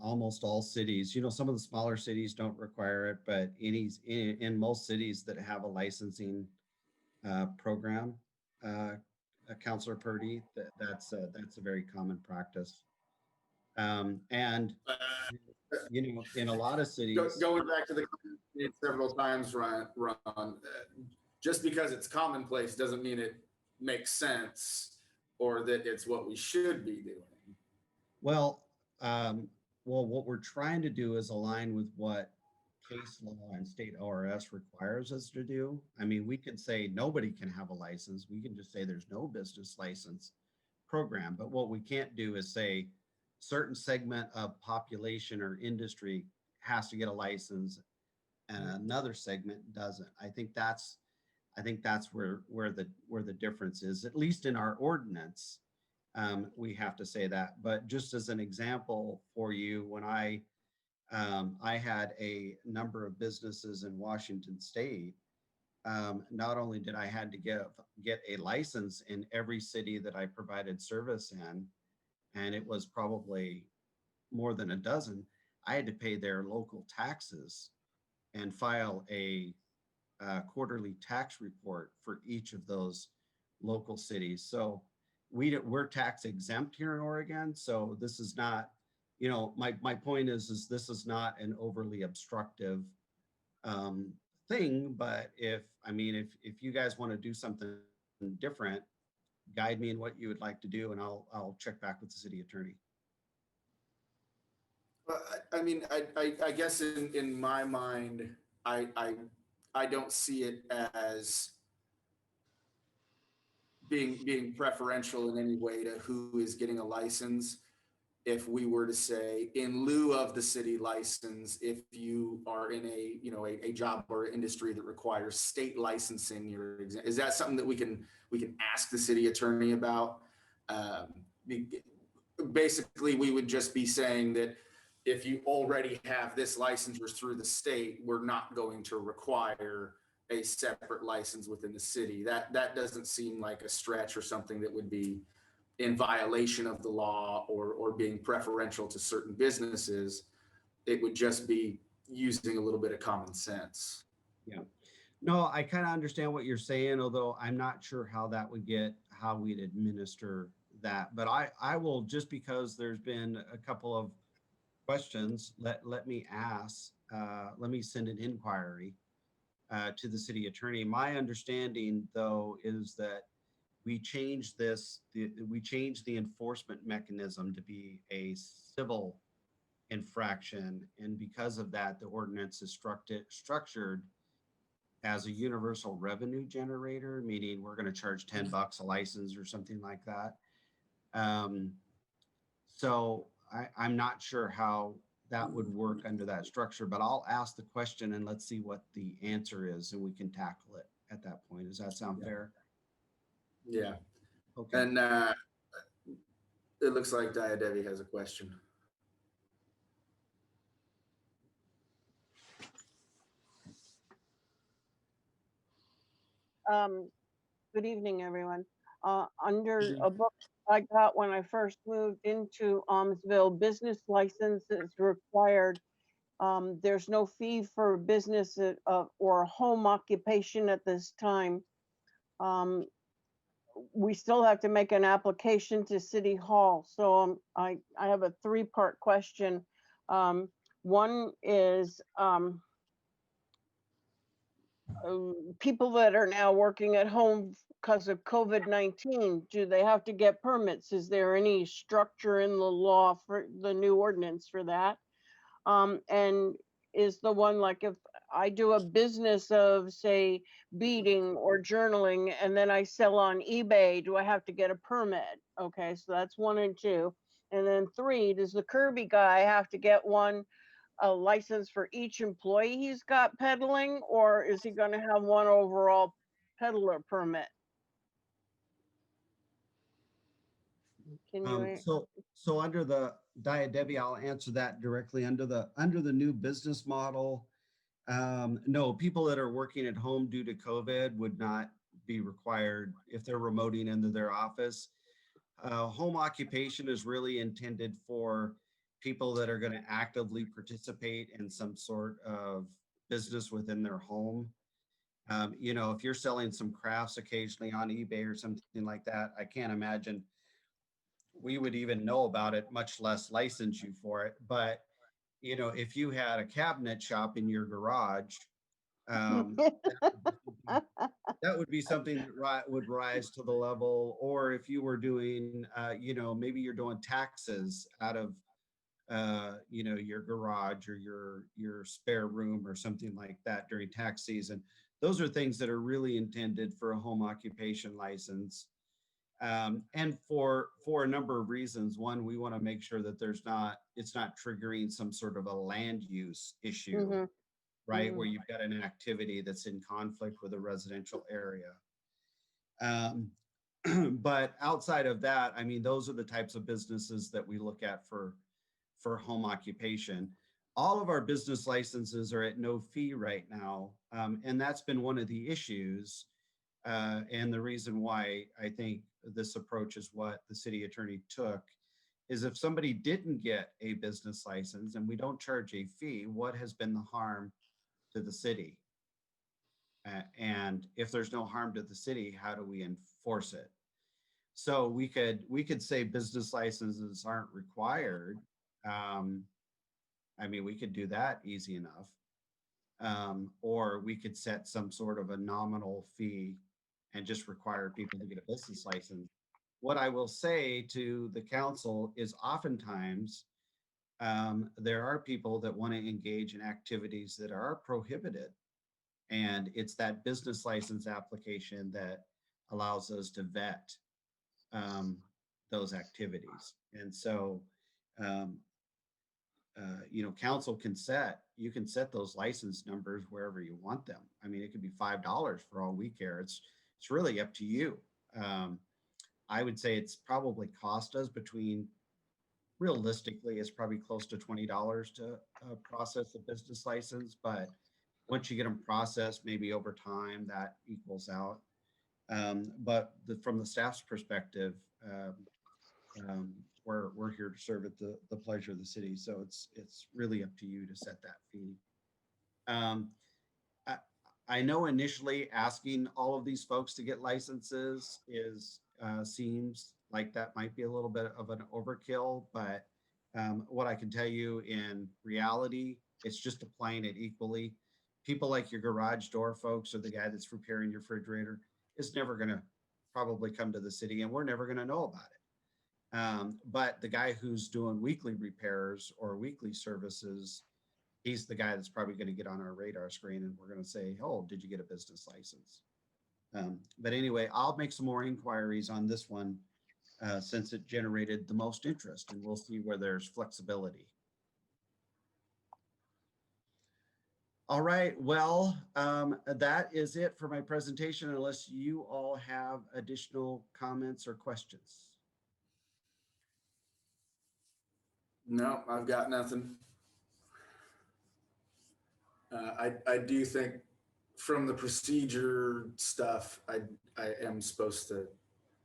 almost all cities. Some of the smaller cities don't require it, but in most cities that have a licensing program, Councilor Purdy, that's a very common practice. And in a lot of cities, Going back to the several times, Ron, just because it's commonplace doesn't mean it makes sense or that it's what we should be doing. Well, what we're trying to do is align with what case law and state ORS requires us to do. I mean, we could say nobody can have a license. We can just say there's no business license program. But what we can't do is say certain segment of population or industry has to get a license and another segment doesn't. I think that's where the difference is, at least in our ordinance. We have to say that. But just as an example for you, when I had a number of businesses in Washington State, not only did I had to get a license in every city that I provided service in, and it was probably more than a dozen, I had to pay their local taxes and file a quarterly tax report for each of those local cities. So we're tax exempt here in Oregon. So this is not, my point is this is not an overly obstructive thing. But if you guys want to do something different, guide me in what you would like to do, and I'll check back with the city attorney. I mean, I guess in my mind, I don't see it as being preferential in any way to who is getting a license. If we were to say, in lieu of the city license, if you are in a job or industry that requires state licensing, is that something that we can ask the city attorney about? Basically, we would just be saying that if you already have this licensure through the state, we're not going to require a separate license within the city. That doesn't seem like a stretch or something that would be in violation of the law or being preferential to certain businesses. It would just be using a little bit of common sense. Yeah. No, I kind of understand what you're saying, although I'm not sure how we'd administer that. But I will, just because there's been a couple of questions, let me send an inquiry to the city attorney. My understanding, though, is that we changed the enforcement mechanism to be a civil infraction. And because of that, the ordinance is structured as a universal revenue generator, meaning we're going to charge $10 a license or something like that. So I'm not sure how that would work under that structure, but I'll ask the question and let's see what the answer is, and we can tackle it at that point. Does that sound fair? Yeah. Okay. And it looks like Debbie has a question. Good evening, everyone. Under a book I got when I first moved into Aumsville, business license is required. There's no fee for business or home occupation at this time. We still have to make an application to City Hall. So I have a three-part question. One is, people that are now working at home because of COVID-19, do they have to get permits? Is there any structure in the law for the new ordinance for that? And is the one, like, if I do a business of, say, beading or journaling, and then I sell on eBay, do I have to get a permit? Okay, so that's 1 and 2. And then 3, does the Kirby guy have to get a license for each employee he's got peddling, or is he going to have one overall peddler permit? Can you? So under the Debbie, I'll answer that directly. Under the new business model, no, people that are working at home due to COVID would not be required if they're remoting into their office. Home occupation is really intended for people that are going to actively participate in some sort of business within their home. If you're selling some crafts occasionally on eBay or something like that, I can't imagine we would even know about it, much less license you for it. But, if you had a cabinet shop in your garage, that would be something that would rise to the level. Or if you were doing, maybe you're doing taxes out of, your garage or your spare room or something like that during tax season. Those are things that are really intended for a home occupation license. And for a number of reasons. One, we want to make sure that it's not triggering some sort of a land use issue, right? Where you've got an activity that's in conflict with a residential area. But outside of that, I mean, those are the types of businesses that we look at for home occupation. All of our business licenses are at no fee right now. And that's been one of the issues. And the reason why I think this approach is what the city attorney took is, if somebody didn't get a business license and we don't charge a fee, what has been the harm to the city? And if there's no harm to the city, how do we enforce it? So we could say business licenses aren't required. I mean, we could do that easy enough. Or we could set some sort of a nominal fee and just require people to get a business license. What I will say to the council is, oftentimes there are people that want to engage in activities that are prohibited. And it's that business license application that allows us to vet those activities. And so, council can set those license numbers wherever you want them. I mean, it could be $5 for all we care. It's really up to you. I would say it's probably cost us between realistically, it's probably close to $20 to process a business license, but once you get them processed, maybe over time that equals out. But from the staff's perspective, we're here to serve at the pleasure of the city. So it's really up to you to set that fee. I know initially asking all of these folks to get licenses seems like that might be a little bit of an overkill, but what I can tell you in reality, it's just applying it equally. People like your garage door folks or the guy that's repairing your refrigerator is never going to probably come to the city, and we're never going to know about it. But the guy who's doing weekly repairs or weekly services, he's the guy that's probably going to get on our radar screen, and we're going to say, oh, did you get a business license? But anyway, I'll make some more inquiries on this one since it generated the most interest, and we'll see where there's flexibility. All right, well, that is it for my presentation, unless you all have additional comments or questions. No, I've got nothing. I do think from the procedure stuff, I am supposed to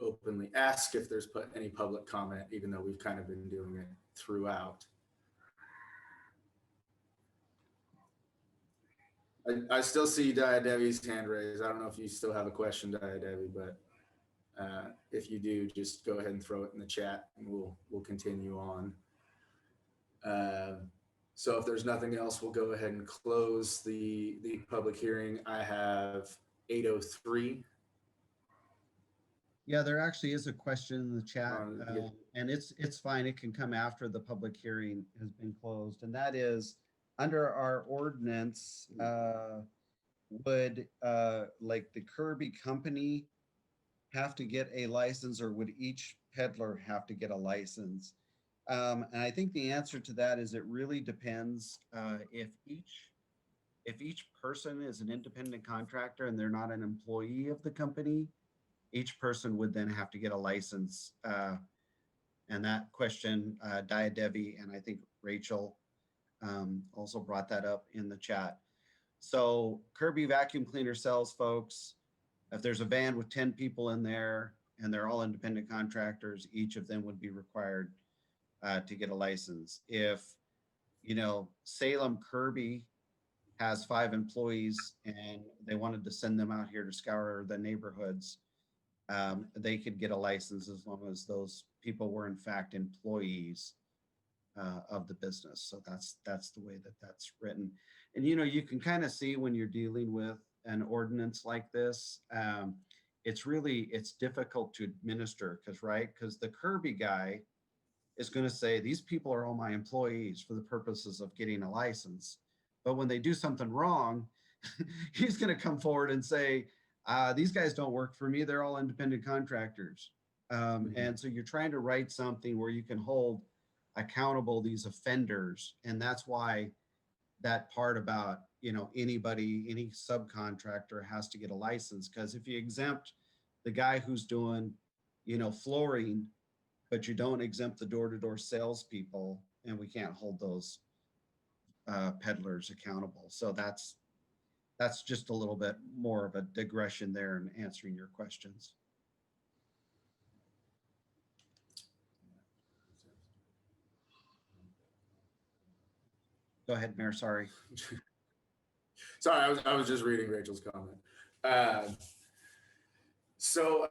openly ask if there's any public comment, even though we've kind of been doing it throughout. I still see Debbie's hand raised. I don't know if you still have a question, Debbie, but if you do, just go ahead and throw it in the chat, and we'll continue on. So if there's nothing else, we'll go ahead and close the public hearing. I have 8:03. Yeah, there actually is a question in the chat, and it's fine. It can come after the public hearing has been closed, and that is, under our ordinance, would like the Kirby company have to get a license, or would each peddler have to get a license? And I think the answer to that is it really depends. If each person is an independent contractor and they're not an employee of the company, each person would then have to get a license. And that question, Debbie, and I think Rachel also brought that up in the chat. So Kirby Vacuum Cleaner Sales folks, if there's a van with 10 people in there and they're all independent contractors, each of them would be required to get a license. If, Salem Kirby has 5 employees and they wanted to send them out here to scour the neighborhoods, they could get a license as long as those people were in fact employees of the business. So that's the way that that's written. And you can kind of see when you're dealing with an ordinance like this, it's difficult to administer because the Kirby guy is going to say, these people are all my employees for the purposes of getting a license. But when they do something wrong, he's going to come forward and say, these guys don't work for me. They're all independent contractors. And so you're trying to write something where you can hold accountable these offenders. And that's why that part about, anybody, any subcontractor has to get a license. Because if you exempt the guy who's doing, flooring, but you don't exempt the door-to-door salespeople, and we can't hold those peddlers accountable. So that's just a little bit more of a digression there in answering your questions. Go ahead, Mayor, sorry. Sorry, I was just reading Rachel's comment. So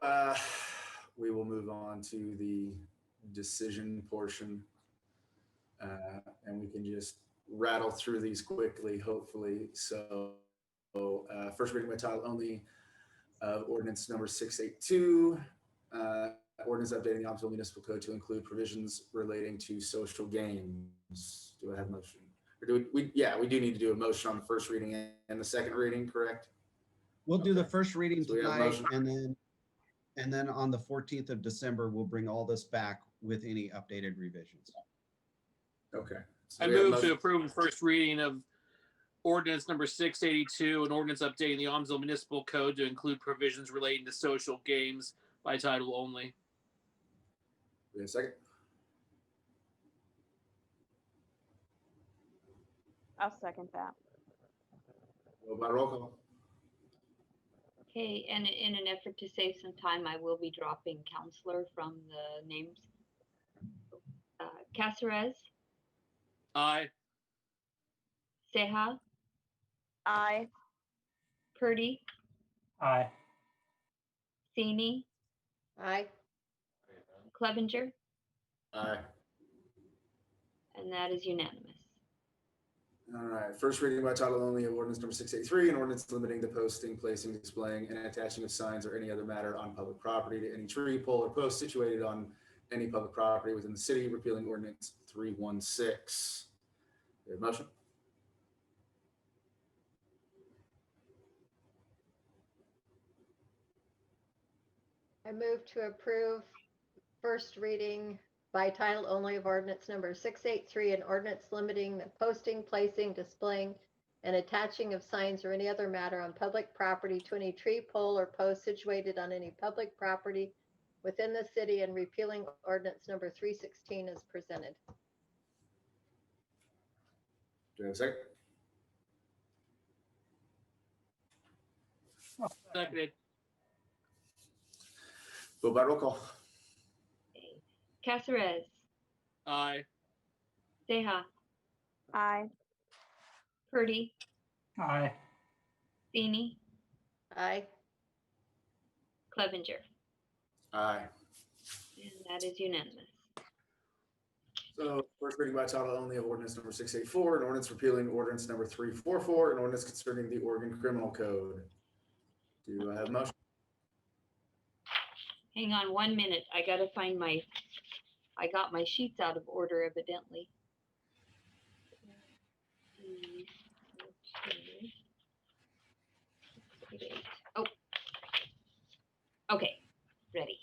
we will move on to the decision portion, and we can just rattle through these quickly, hopefully. So first reading by title only of ordinance number 682, ordinance updating the Aumsville Municipal Code to include provisions relating to social games. Do I have a motion? Or do we do need to do a motion on the first reading and the second reading, correct? We'll do the first reading tonight, and then on the 14th of December, we'll bring all this back with any updated revisions. Okay. So I move to approve the first reading of ordinance number 682, an ordinance updating the Aumsville Municipal Code to include provisions relating to social games by title only. Wait a second. I'll second that. Vote by roll call. Okay, and in an effort to save some time, I will be dropping counselor from the names. Caceres, Aye. Seha, Aye. Purdy, Aye. Sini, Aye. Clevenger, Aye. and that is unanimous. All right, first reading by title only of ordinance number 683, an ordinance limiting the posting, placing, displaying, and attaching of signs or any other matter on public property to any tree, pole, or post situated on any public property within the city, repealing ordinance 316. We have a motion. I move to approve first reading by title only of ordinance number 683, an ordinance limiting the posting, placing, displaying, and attaching of signs or any other matter on public property to any tree, pole, or post situated on any public property within the city, and repealing ordinance number 316 as presented. Do we have a second? Seconded. Vote by roll call. Caceres, Aye. Seha, Aye. Purdy, Aye. Sini, Aye. Clevenger, Aye. and that is unanimous. So first reading by title only of ordinance number 684, an ordinance repealing ordinance number 344, an ordinance concerning the Oregon Criminal Code. Do I have a motion? Hang on 1 minute. I gotta find I got my sheets out of order evidently. Oh. Okay, ready.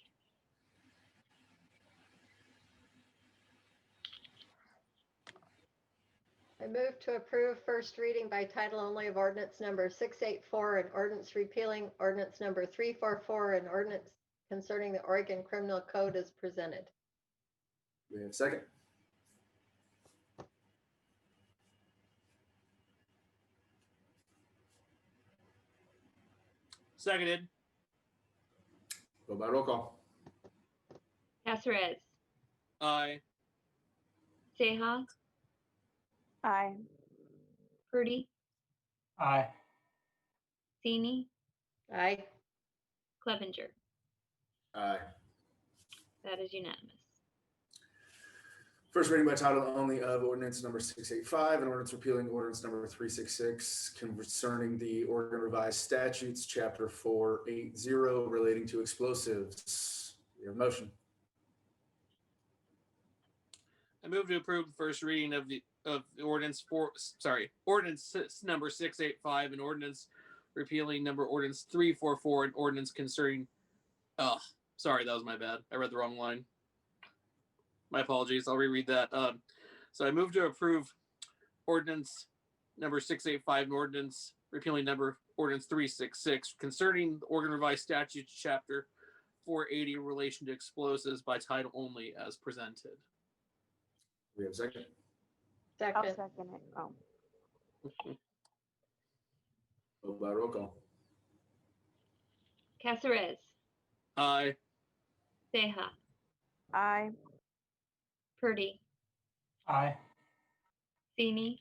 I move to approve first reading by title only of ordinance number 684, an ordinance repealing ordinance number 344, an ordinance concerning the Oregon Criminal Code as presented. Do we have a second? Seconded. Vote by roll call. Caceres, Aye. Seha, Aye. Purdy, Aye. Sini, Aye. Clevenger. Aye. That is unanimous. First reading by title only of ordinance number 685, an ordinance repealing ordinance number 366 concerning the Oregon Revised Statutes, Chapter 480, relating to explosives. We have a motion. I move to approve the first reading of the ordinance number 685, an ordinance repealing ordinance 344, an ordinance concerning. Oh, sorry, that was my bad. I read the wrong line. My apologies. I'll reread that. So I move to approve ordinance number 685, an ordinance repealing ordinance 366 concerning the Oregon Revised Statutes, Chapter 480, in relation to explosives by title only as presented. We have a second. I'll Second. second it. Oh. Vote by roll call. Caceres, Aye. Seha, Aye. Purdy, Aye. Sini,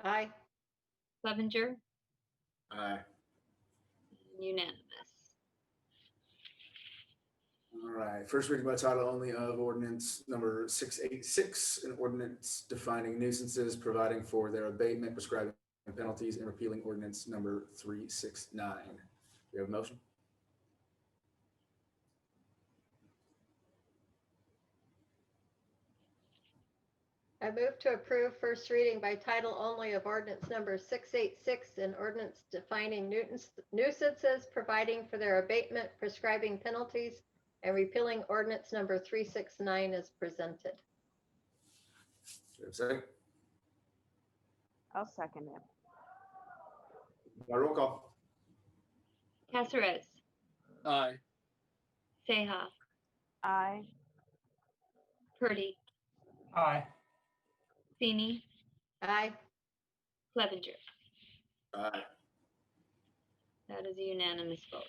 Aye. Clevenger, Aye. unanimous. All right. First reading by title only of ordinance number 686, an ordinance defining nuisances, providing for their abatement, prescribing penalties, and repealing ordinance number 369. We have a motion. I move to approve first reading by title only of ordinance number 686, an ordinance defining nuisances, providing for their abatement, prescribing penalties, and repealing ordinance number 369 as presented. Do we have a second? I'll second it. By roll call. Caceres, Aye. Seha, Aye. Purdy, Aye. Sini, Aye. Clevenger. Aye. That is a unanimous vote.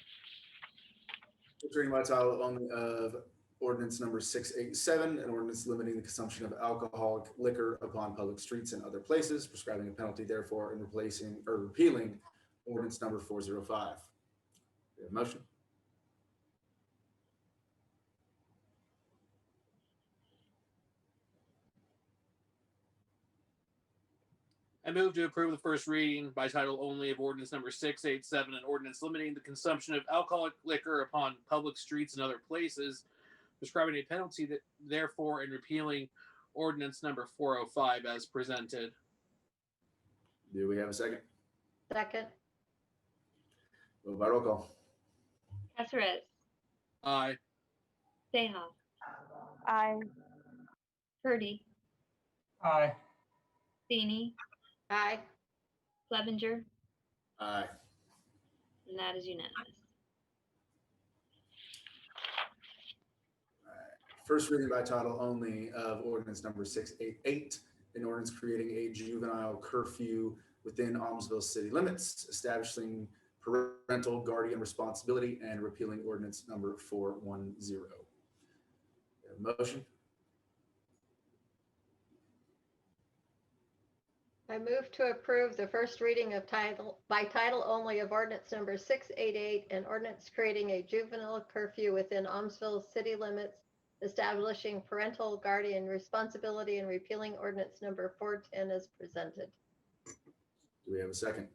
First reading by title only of ordinance number 687, an ordinance limiting the consumption of alcoholic liquor upon public streets and other places, prescribing a penalty therefore, and replacing or repealing ordinance number 405. We have a motion. I move to approve the first reading by title only of ordinance number 687, an ordinance limiting the consumption of alcoholic liquor upon public streets and other places, prescribing a penalty that therefore, and repealing ordinance number 405 as presented. Do we have a second? Second. Vote by roll call. Caceres. Aye. Seha. Aye. Purdy. Aye. Feeny. Aye. Clevenger. Aye. And that is unanimous. First reading by title only of ordinance number 688, an ordinance creating a juvenile curfew within Aumsville city limits, establishing parental guardian responsibility, and repealing ordinance number 410. We have a motion. I move to approve the first reading of by title only of ordinance number 688, an ordinance creating a juvenile curfew within Aumsville city limits, establishing parental guardian responsibility, and repealing ordinance number 410 as presented. Do we have a second?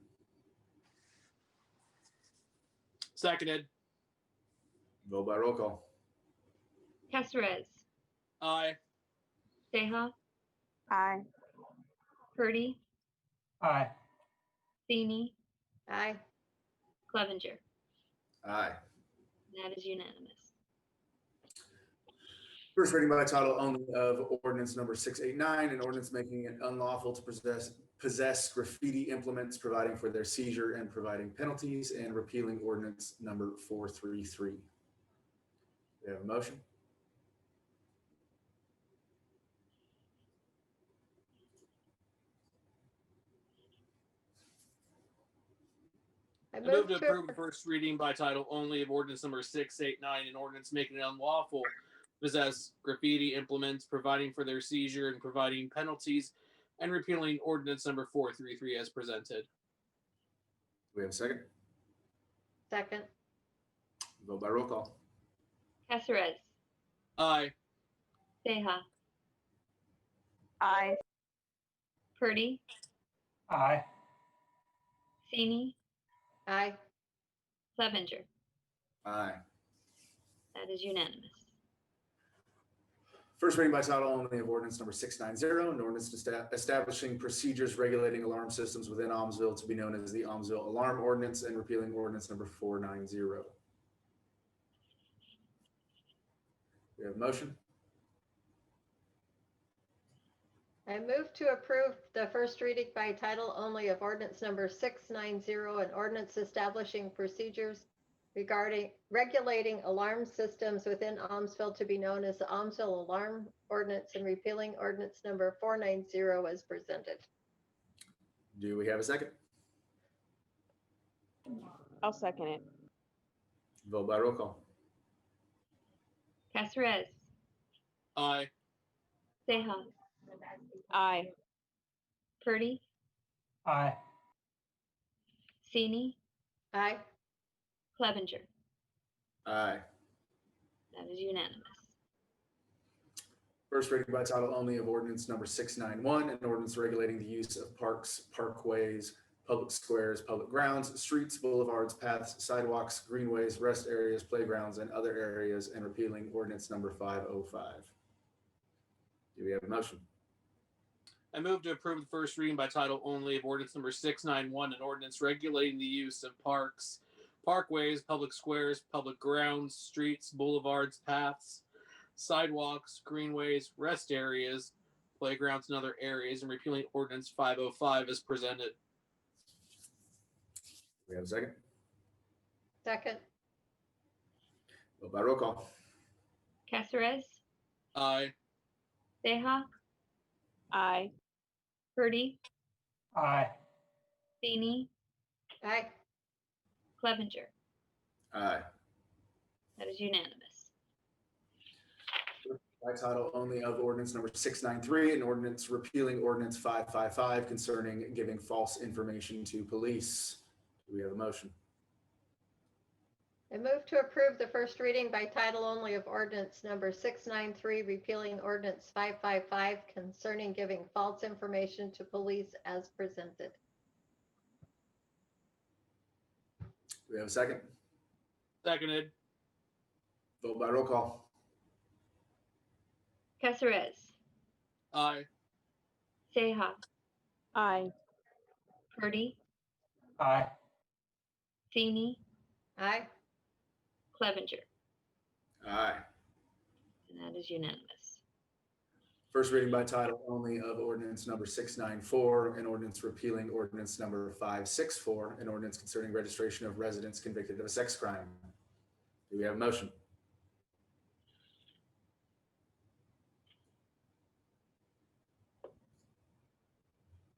Seconded. Vote by roll call. Caceres. Aye. Seha. Aye. Purdy. Aye. Feeny. Aye. Clevenger. Aye. And that is unanimous. First reading by title only of ordinance number 689, an ordinance making it unlawful to possess graffiti implements, providing for their seizure and providing penalties, and repealing ordinance number 433. We have a motion. I move to approve the first reading by title only of ordinance number 689, an ordinance making it unlawful to possess graffiti implements, providing for their seizure and providing penalties, and repealing ordinance number 433 as presented. We have a second. Second. Vote by roll call. Caceres. Aye. Seha. Aye. Purdy. Aye. Feeny. Aye. Clevenger. Aye. That is unanimous. First reading by title only of ordinance number 690, an ordinance establishing procedures regulating alarm systems within Aumsville to be known as the Aumsville Alarm Ordinance, and repealing ordinance number 490. We have a motion. I move to approve the first reading by title only of ordinance number 690, an ordinance establishing procedures regulating alarm systems within Aumsville to be known as the Aumsville Alarm Ordinance, and repealing ordinance number 490 as presented. Do we have a second? I'll second it. Vote by roll call. Caceres. Aye. Seha. Aye. Purdy. Aye. Feeny. Aye. Clevenger. Aye. That is unanimous. First reading by title only of ordinance number 691, an ordinance regulating the use of parks, parkways, public squares, public grounds, streets, boulevards, paths, sidewalks, greenways, rest areas, playgrounds, and other areas, and repealing ordinance number 505. Do we have a motion? I move to approve the first reading by title only of ordinance number 691, an ordinance regulating the use of parks, parkways, public squares, public grounds, streets, boulevards, paths, sidewalks, greenways, rest areas, playgrounds, and other areas, and repealing ordinance 505 as presented. We have a second. Second. Vote by roll call. Caceres. Aye. Seha. Aye. Purdy. Aye. Feeny, Aye. Clevenger. Aye. That is unanimous. By title only of ordinance number 693, an ordinance repealing ordinance 555 concerning giving false information to police. Do we have a motion? I move to approve the first reading by title only of ordinance number 693, repealing ordinance 555 concerning giving false information to police as presented. Do we have a second? Seconded. Vote by roll call. Caceres, Aye. Seha, Aye. Purdy, Aye. Feeny, Aye. Clevenger. Aye. And that is unanimous. First reading by title only of ordinance number 694, an ordinance repealing ordinance number 564, an ordinance concerning registration of residents convicted of a sex crime. Do we have a motion?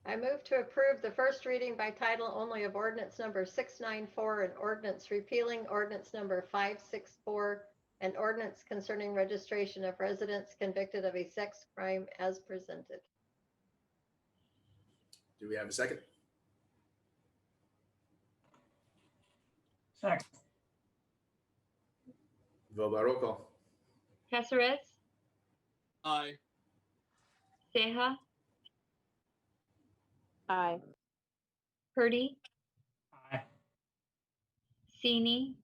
I move to approve the first reading by title only of ordinance number 694, and ordinance repealing ordinance number 564, and ordinance concerning registration of residents convicted of a sex crime as presented. Do we have a second? Second. Vote by roll call. Caceres, Aye. Seha, Aye. Purdy, Aye. Feeny,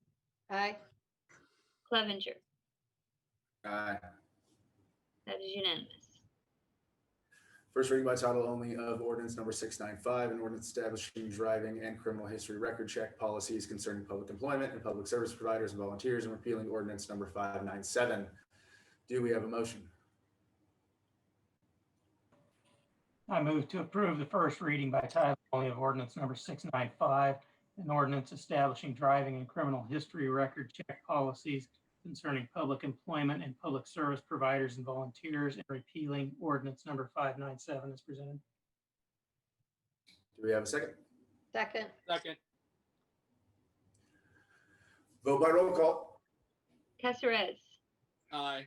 Aye. Clevenger. Aye. That is unanimous. First reading by title only of ordinance number 695, an ordinance establishing driving and criminal history record check policies concerning public employment and public service providers and volunteers, and repealing ordinance number 597. Do we have a motion? I move to approve the first reading by title only of ordinance number 695, an ordinance establishing driving and criminal history record check policies concerning public employment and public service providers and volunteers, and repealing ordinance number 597 as presented. Do we have a second? Second. Second. Vote by roll call. Caceres, Aye.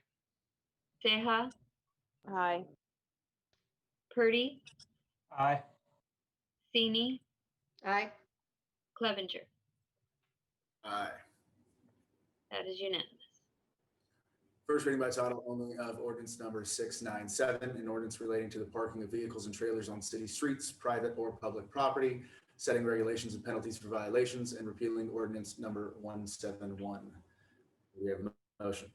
Seha, Aye. Purdy, Aye. Feeny, Aye. Clevenger. Aye. That is unanimous. First reading by title only of ordinance number 697, an ordinance relating to the parking of vehicles and trailers on city streets, private or public property, setting regulations and penalties for violations, and repealing ordinance number 171. Do we have a motion?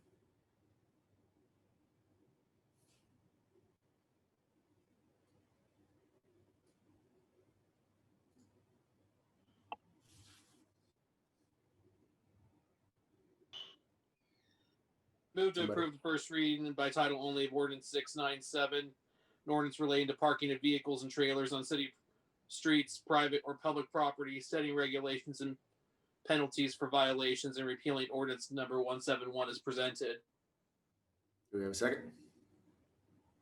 Move to Somebody. approve the first reading by title only of ordinance 697, an ordinance relating to parking of vehicles and trailers on city streets, private or public property, setting regulations and penalties for violations, and repealing ordinance number 171 as presented. Do we have a second?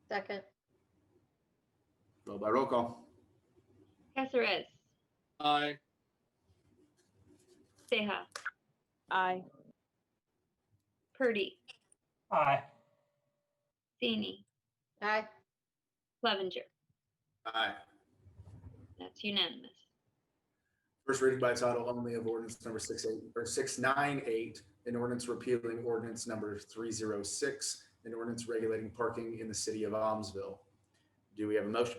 Second. Vote by roll call. Caceres, Aye. Seha, Aye. Purdy, Aye. Feeny, Aye. Clevenger. Aye. That's unanimous. First reading by title only of ordinance number 698, an ordinance repealing ordinance number 306, an ordinance regulating parking in the city of Aumsville. Do we have a motion?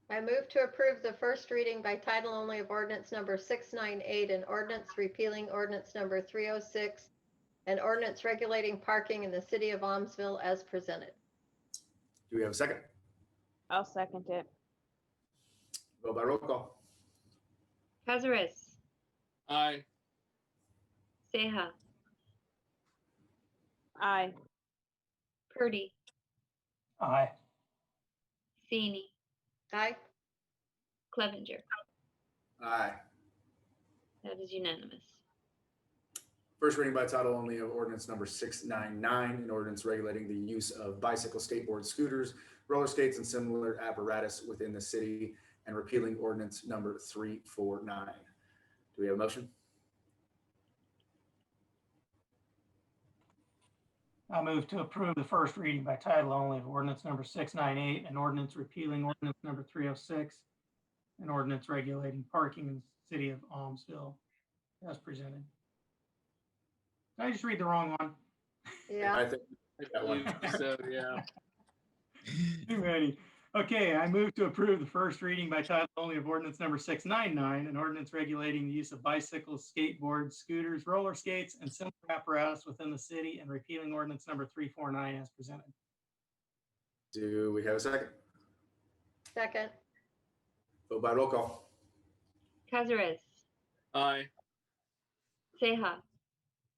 I move to approve the first reading by title only of ordinance number 698, an ordinance repealing ordinance number 306, an ordinance regulating parking in the city of Aumsville as presented. Do we have a second? I'll second it. Vote by roll call. Caceres, Aye. Seha, Aye. Purdy, Aye. Feeny, Aye. Clevenger. Aye. That is unanimous. First reading by title only of ordinance number 699, an ordinance regulating the use of bicycle, skateboard, scooters, roller skates, and similar apparatus within the city, and repealing ordinance number 349. Do we have a motion? I move to approve the first reading by title only of ordinance number 698, an ordinance repealing ordinance number 306, an ordinance regulating parking in the city of Aumsville as presented. Did I just read the wrong one? Yeah. I think I that one. believe so, yeah. Too many. Okay, I move to approve the first reading by title only of ordinance number 699, an ordinance regulating the use of bicycles, skateboards, scooters, roller skates, and similar apparatus within the city, and repealing ordinance number 349 as presented. Do we have a second? Second. Vote by roll call. Cazares, Aye. Seha,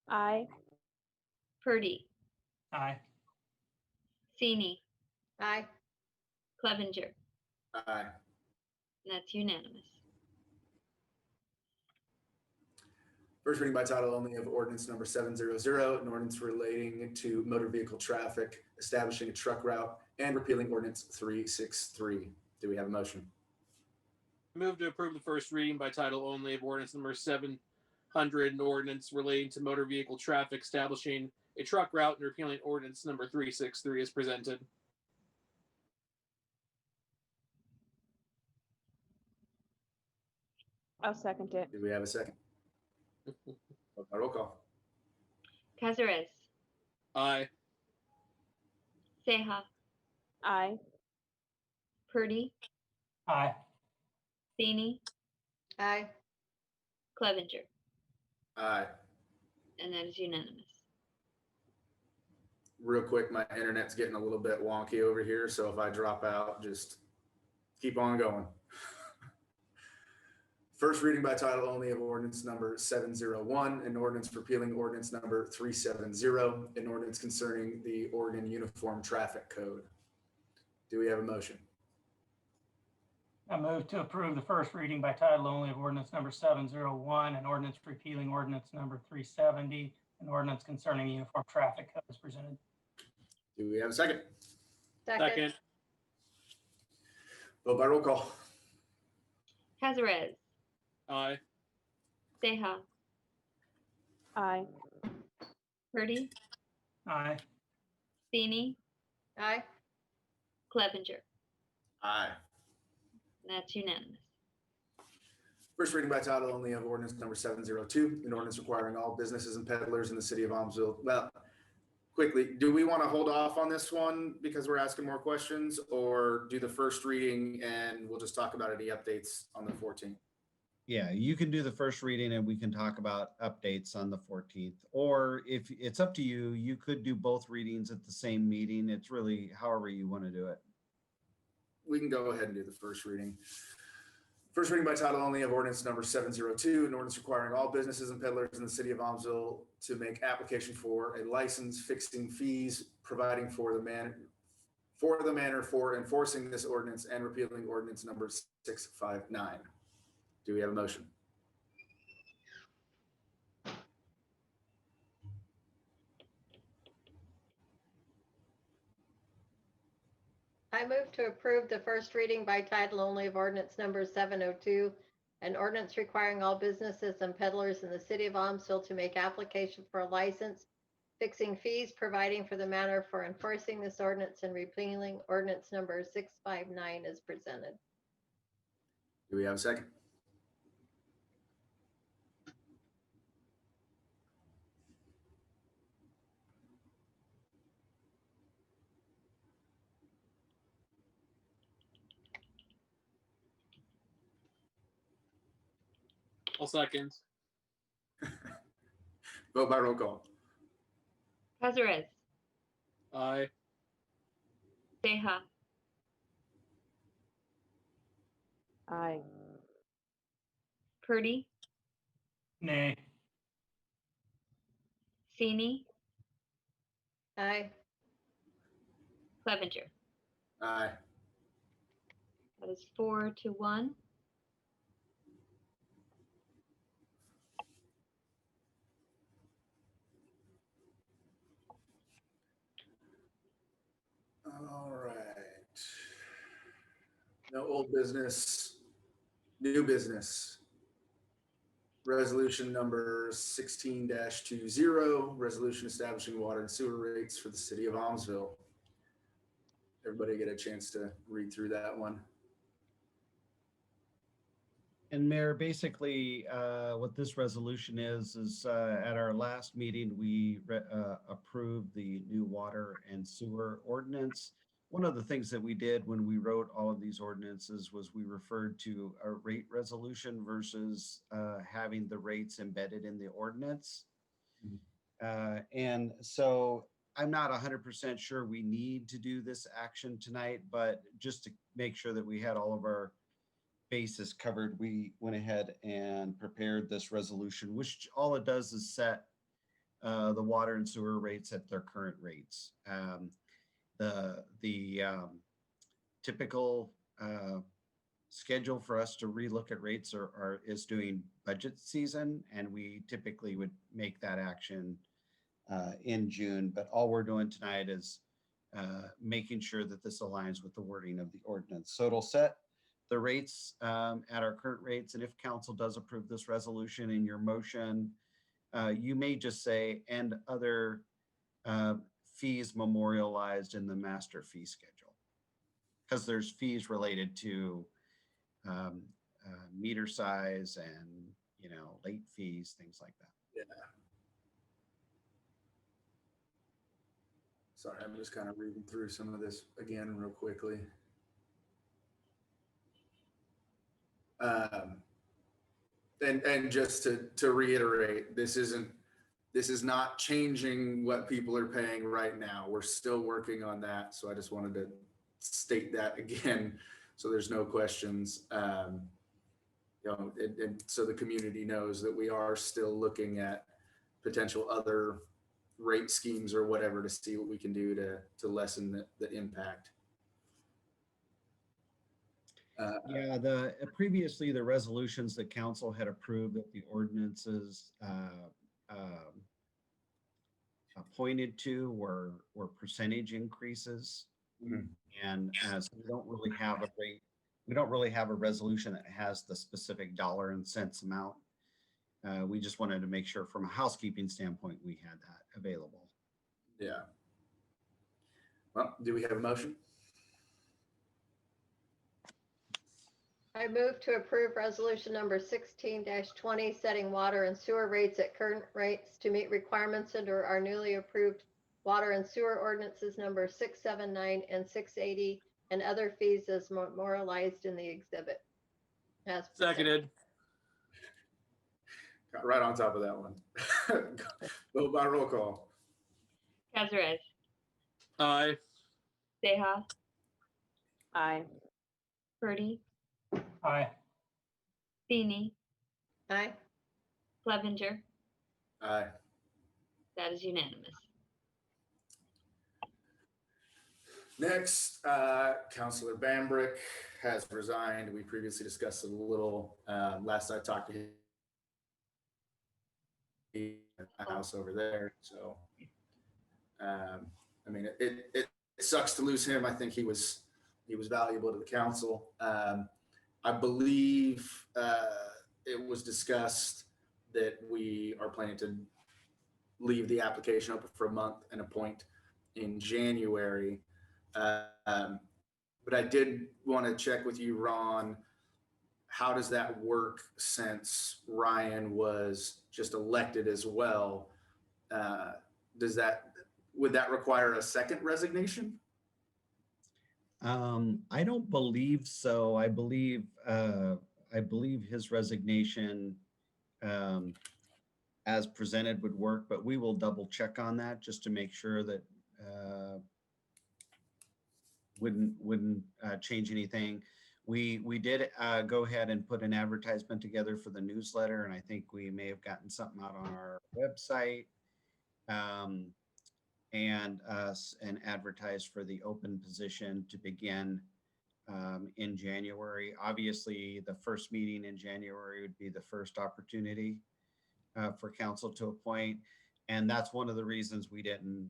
Aye. Purdy, Aye. Feeny, Aye. Clevenger. Aye. And that's unanimous. First reading by title only of ordinance number 700, an ordinance relating to motor vehicle traffic, establishing a truck route, and repealing ordinance 363. Do we have a motion? Move to approve the first reading by title only of ordinance number 700, an ordinance relating to motor vehicle traffic, establishing a truck route, and repealing ordinance number 363 as presented. I'll second it. Do we have a second? Vote by roll call. Cazares, Aye. Seha, Aye. Purdy, Aye. Feeny, Aye. Clevenger. Aye. And that is unanimous. Real quick, my internet's getting a little bit wonky over here, so if I drop out, just keep on going. First reading by title only of ordinance number 701, an ordinance repealing ordinance number 370, an ordinance concerning the Oregon Uniform Traffic Code. Do we have a motion? I move to approve the first reading by title only of ordinance number 701, an ordinance repealing ordinance number 370, an ordinance concerning the Uniform Traffic Code as presented. Do we have a second? Second. Vote by roll call. Cazares, Aye. Seha, Aye. Purdy, Aye. Feeny, Aye. Clevenger. Aye. And that's unanimous. First reading by title only of ordinance number 702, an ordinance requiring all businesses and peddlers in the city of Aumsville. Well, quickly, do we want to hold off on this one because we're asking more questions, or do the first reading and we'll just talk about any updates on the 14th? Yeah, you can do the first reading and we can talk about updates on the 14th. Or if it's up to you, you could do both readings at the same meeting. It's really however you want to do it. We can go ahead and do the first reading. First reading by title only of ordinance number 702, an ordinance requiring all businesses and peddlers in the city of Aumsville to make application for a license, fixing fees, providing for the manner for enforcing this ordinance, and repealing ordinance number 659. Do we have a motion? I move to approve the first reading by title only of ordinance number 702, an ordinance requiring all businesses and peddlers in the city of Aumsville to make application for a license, fixing fees, providing for the manner for enforcing this ordinance, and repealing ordinance number 659 as presented. Do we have a second? All seconds. Vote by roll call. Cazares, Aye. Seha, Aye. Purdy, Nay. Feeny, Aye. Clevenger. Aye. That is 4-1. All right. No old business, new business. Resolution number 16-20, resolution establishing water and sewer rates for the city of Aumsville. Everybody get a chance to read through that one. And Mayor, basically, what this resolution is at our last meeting, we approved the new water and sewer ordinance. One of the things that we did when we wrote all of these ordinances was we referred to a rate resolution versus having the rates embedded in the ordinance. And so I'm not 100% sure we need to do this action tonight, but just to make sure that we had all of our bases covered, we went ahead and prepared this resolution, which all it does is set the water and sewer rates at their current rates. The typical schedule for us to relook at rates is doing budget season, and we typically would make that action in June. But all we're doing tonight is making sure that this aligns with the wording of the ordinance. So it'll set the rates at our current rates. And if council does approve this resolution in your motion, you may just say, and other fees memorialized in the master fee schedule. Because there's fees related to meter size and, late fees, things like that. Yeah. Sorry, I'm just kind of reading through some of this again real quickly. And just to reiterate, this is not changing what people are paying right now. We're still working on that. So I just wanted to state that again, so there's no questions. And so the community knows that we are still looking at potential other rate schemes or whatever to see what we can do to lessen the impact. Previously the resolutions that council had approved that the ordinances pointed to were percentage increases. Mhm. And as we don't really have a rate, we don't really have a resolution that has the specific dollar and cents amount. We just wanted to make sure from a housekeeping standpoint, we had that available. Yeah. Well, do we have a motion? I move to approve resolution number 16-20, setting water and sewer rates at current rates to meet requirements under our newly approved water and sewer ordinances number 679 and 680, and other fees as memorialized in the exhibit. As presented. Seconded. Got right on top of that one. Vote by roll call. Cazares, Aye. Seha, Aye. Purdy, Aye. Feeny, Aye. Clevenger. Aye. That is unanimous. Next, Councilor Bambrick has resigned. We previously discussed it a little. Last I talked to him, a house over there. So, I mean, it sucks to lose him. I think he was valuable to the council. I believe it was discussed that we are planning to leave the application open for a month and appoint in January. But I did want to check with you, Ron. How does that work since Ryan was just elected as well? Would that require a second resignation? I don't believe so. I believe his resignation as presented would work, but we will double check on that just to make sure that wouldn't change anything. We did go ahead and put an advertisement together for the newsletter, and I think we may have gotten something out on our website, and advertised for the open position to begin in January. Obviously, the first meeting in January would be the first opportunity for council to appoint, and that's one of the reasons we didn't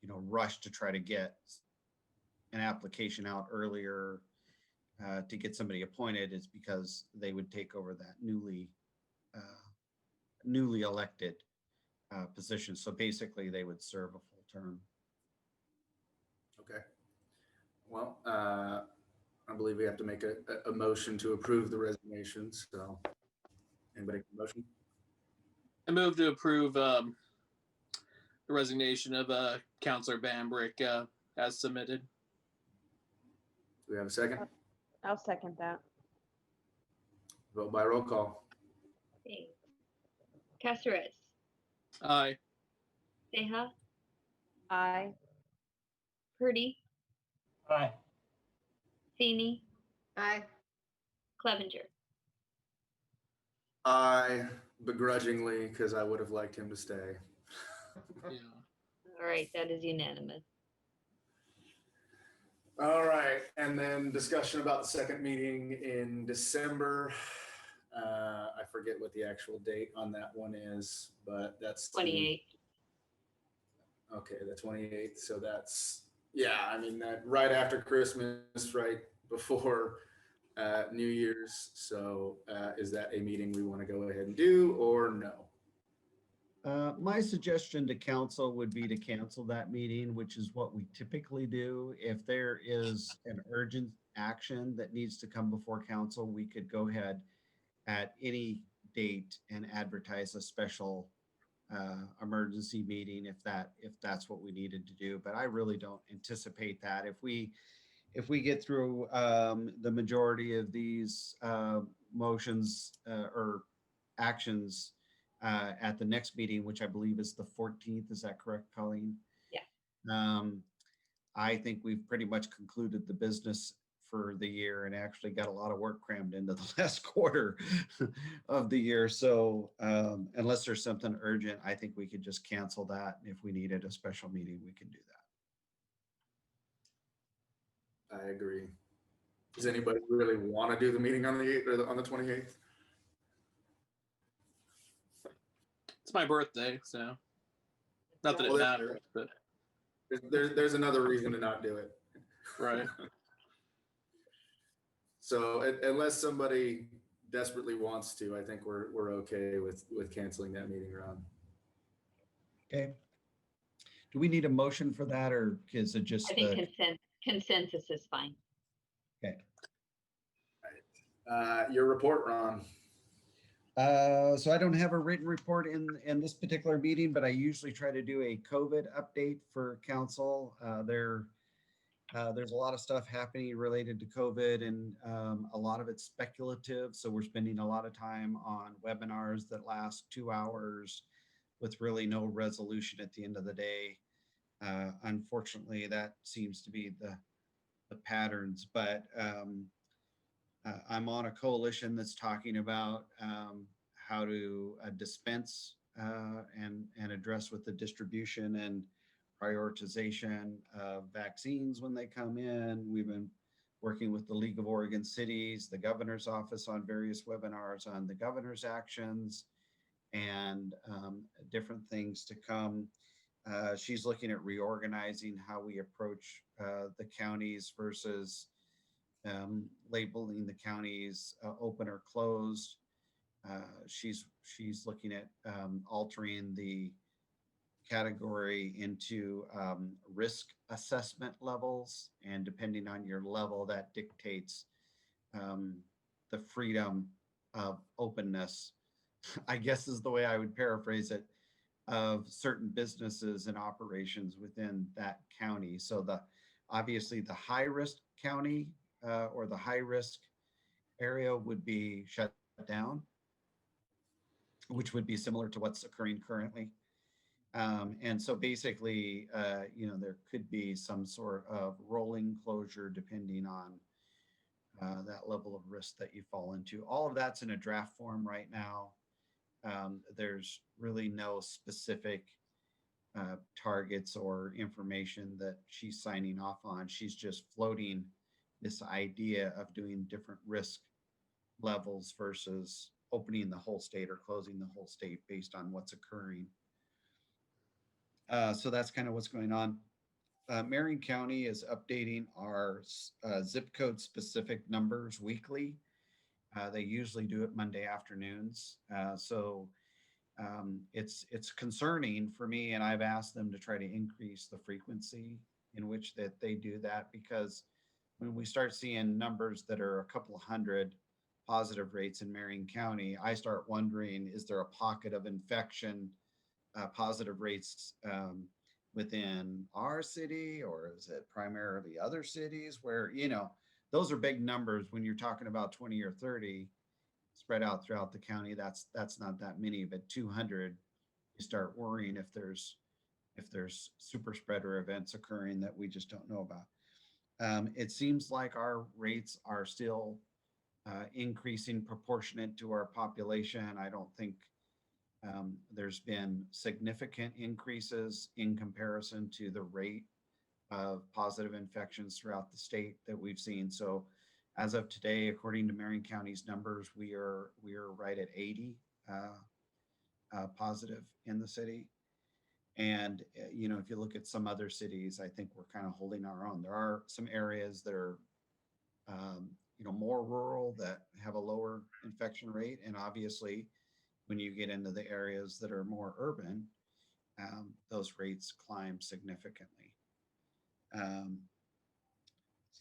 rush to try to get an application out earlier, to get somebody appointed is because they would take over that newly elected position. So basically, they would serve a full term. Okay. Well, I believe we have to make a motion to approve the resignations. So anybody make a motion? I move to approve the resignation of Counselor Bambrick as submitted. Do we have a second? I'll second that. Vote by roll call. Okay. Caceres, Aye. Ceja, Aye. Purdy, Aye. Feeny, Aye. Clevenger. I begrudgingly, because I would have liked him to stay. Yeah. All right, that is unanimous. All right, and then discussion about the second meeting in December. I forget what the actual date on that one is, but that's 28. Okay, the 28th. So that's, yeah, I mean, that right after Christmas, right before New Year's. So is that a meeting we want to go ahead and do or no? My suggestion to council would be to cancel that meeting, which is what we typically do. If there is an urgent action that needs to come before council, we could go ahead at any date and advertise a special emergency meeting if that's what we needed to do. But I really don't anticipate that. If we get through the majority of these motions or actions at the next meeting, which I believe is the 14th. Is that correct, Colleen? Yeah. I think we've pretty much concluded the business for the year and actually got a lot of work crammed into the last quarter of the year. So unless there's something urgent, I think we could just cancel that. If we needed a special meeting, we can do that. I agree. Does anybody really want to do the meeting on the 8th or on the 28th? It's my birthday, so not that it Well, matters, but there's another reason to not do it. right. So unless somebody desperately wants to, I think we're okay with canceling that meeting, Ron. Okay. Do we need a motion for that, or is it just I think consensus is fine. okay? Your report, Ron. So I don't have a written report in this particular meeting, but I usually try to do a COVID update for council. There's a lot of stuff happening related to COVID, and a lot of it's speculative. So we're spending a lot of time on webinars that last 2 hours with really no resolution at the end of the day. Unfortunately, that seems to be the patterns, but I'm on a coalition that's talking about how to dispense and address with the distribution and prioritization of vaccines when they come in. We've been working with the League of Oregon Cities, the governor's office on various webinars on the governor's actions and different things to come. She's looking at reorganizing how we approach the counties versus labeling the counties open or closed. She's looking at altering the category into risk assessment levels, and depending on your level, that dictates the freedom of openness, I guess is the way I would paraphrase it, of certain businesses and operations within that county. So obviously the high risk county or the high risk area would be shut down, which would be similar to what's occurring currently. And so basically, there could be some sort of rolling closure depending on that level of risk that you fall into. All of that's in a draft form right now. There's really no specific targets or information that she's signing off on. She's just floating this idea of doing different risk levels versus opening the whole state or closing the whole state based on what's occurring. So that's kind of what's going on. Marion County is updating our zip code specific numbers weekly. They usually do it Monday afternoons. It's concerning for me, and I've asked them to try to increase the frequency in which that they do that, because when we start seeing numbers that are a couple of hundred positive rates in Marion County, I start wondering, is there a pocket of infection, positive rates within our city, or is it primarily other cities where, those are big numbers when you're talking about 20 or 30 spread out throughout the county. That's not that many, but 200, you start worrying if there's super spreader events occurring that we just don't know about. It seems like our rates are still increasing proportionate to our population. I don't think there's been significant increases in comparison to the rate of positive infections throughout the state that we've seen. So as of today, according to Marion County's numbers, we are right at 80 positive in the city. And if you look at some other cities, I think we're kind of holding our own. There are some areas that are more rural that have a lower infection rate, and obviously when you get into the areas that are more urban, those rates climb significantly.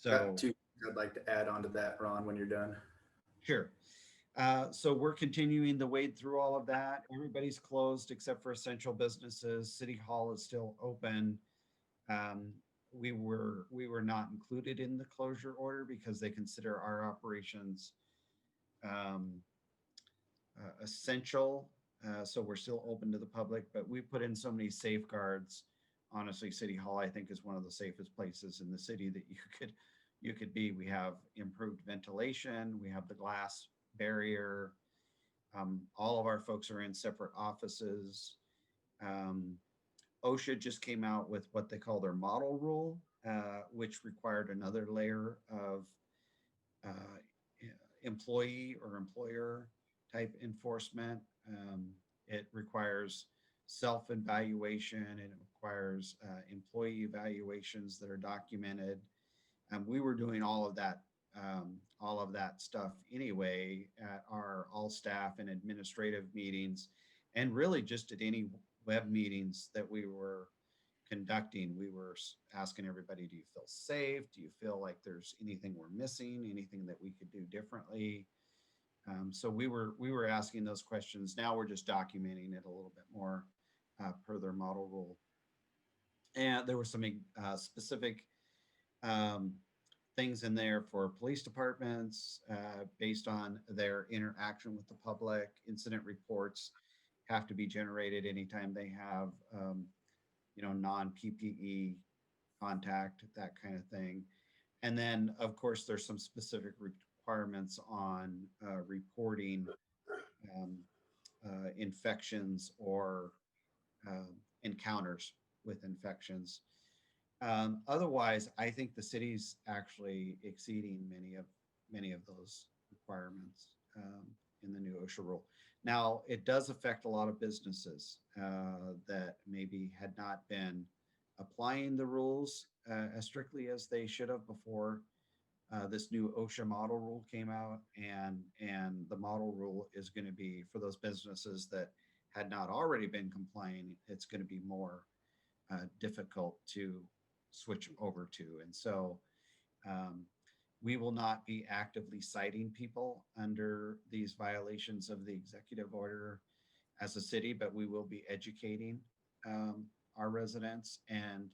Got two I'd like to add on to that, Ron, when you're done. Sure. So we're continuing to wade through all of that. Everybody's closed except for essential businesses. City Hall is still open. We were not included in the closure order because they consider our operations essential. So we're still open to the public, but we put in so many safeguards. Honestly, City Hall, I think, is one of the safest places in the city that you could be. We have improved ventilation. We have the glass barrier. All of our folks are in separate offices. OSHA just came out with what they call their model rule, which required another layer of employee or employer type enforcement. It requires self-evaluation, and it requires employee evaluations that are documented. We were doing all of that stuff anyway at our all staff and administrative meetings, and really just at any web meetings that we were conducting. We were asking everybody, do you feel safe? Do you feel like there's anything we're missing, anything that we could do differently? So we were asking those questions. Now we're just documenting it a little bit more per their model rule. And there were some specific things in there for police departments based on their interaction with the public. Incident reports have to be generated anytime they have non-PPE contact, that kind of thing. And then, of course, there's some specific requirements on reporting infections or encounters with infections. Otherwise, I think the city's actually exceeding many of those requirements in the new OSHA rule. Now, it does affect a lot of businesses that maybe had not been applying the rules as strictly as they should have before this new OSHA model rule came out, and the model rule is going to be for those businesses that had not already been complying. It's going to be more difficult to switch over to, and so we will not be actively citing people under these violations of the executive order as a city, but we will be educating our residents. And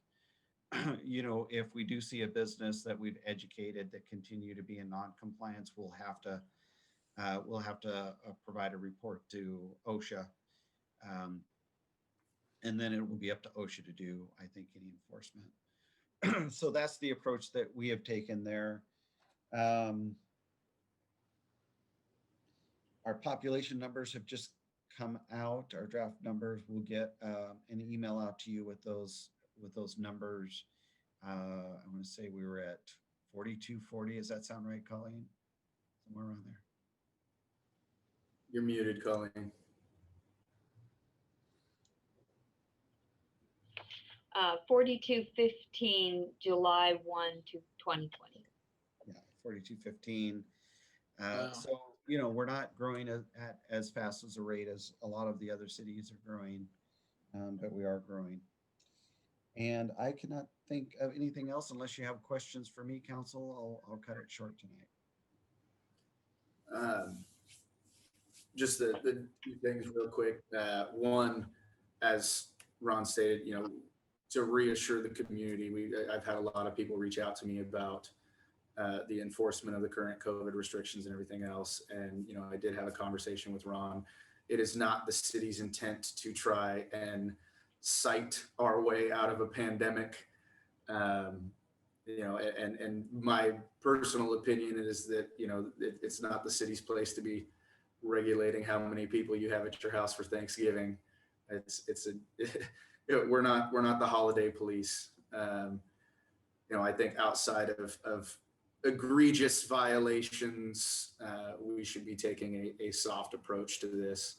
if we do see a business that we've educated that continue to be in non-compliance, we'll have to provide a report to OSHA, and then it will be up to OSHA to do, I think, any enforcement. So that's the approach that we have taken there. Our population numbers have just come out. Our draft numbers, will get an email out to you with those numbers. I want to say we were at 4240. Does that sound right, Colleen? Somewhere around there. You're muted, Colleen. 4215, July 1 to 2020. Yeah, 4215. Wow. So, you know, we're not growing at as fast as a rate as a lot of the other cities are growing, but we are growing. And I cannot think of anything else unless you have questions for me, council. I'll cut it short tonight. Just the two things real quick. One, as Ron stated, you know, to reassure the community, I've had a lot of people reach out to me about the enforcement of the current COVID restrictions and everything else. And, you know, I did have a conversation with Ron. It is not the city's intent to try and cite our way out of a pandemic. You know, and my personal opinion is that, you know, it's not the city's place to be regulating how many people you have at your house for Thanksgiving. We're not the holiday police. You know, I think outside of egregious violations, we should be taking a soft approach to this.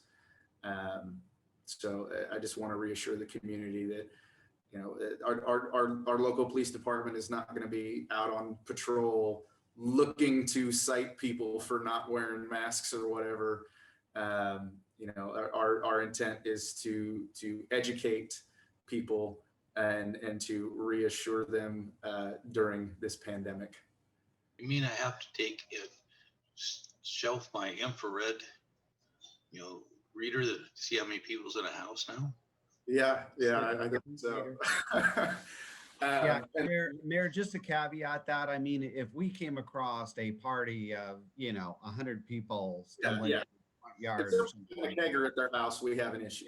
So I just want to reassure the community that, you know, our local police department is not going to be out on patrol looking to cite people for not wearing masks or whatever. You know, our intent is to educate people and to reassure them during this pandemic. You mean I have to take it, shelf my infrared, you know, reader to see how many people's in a house now? Yeah, I think so. Yeah, Mayor, just to caveat that, I mean, if we came across a party of, you know, 100 people stumbling in the front yard or something like a kegger at their house, we have an issue.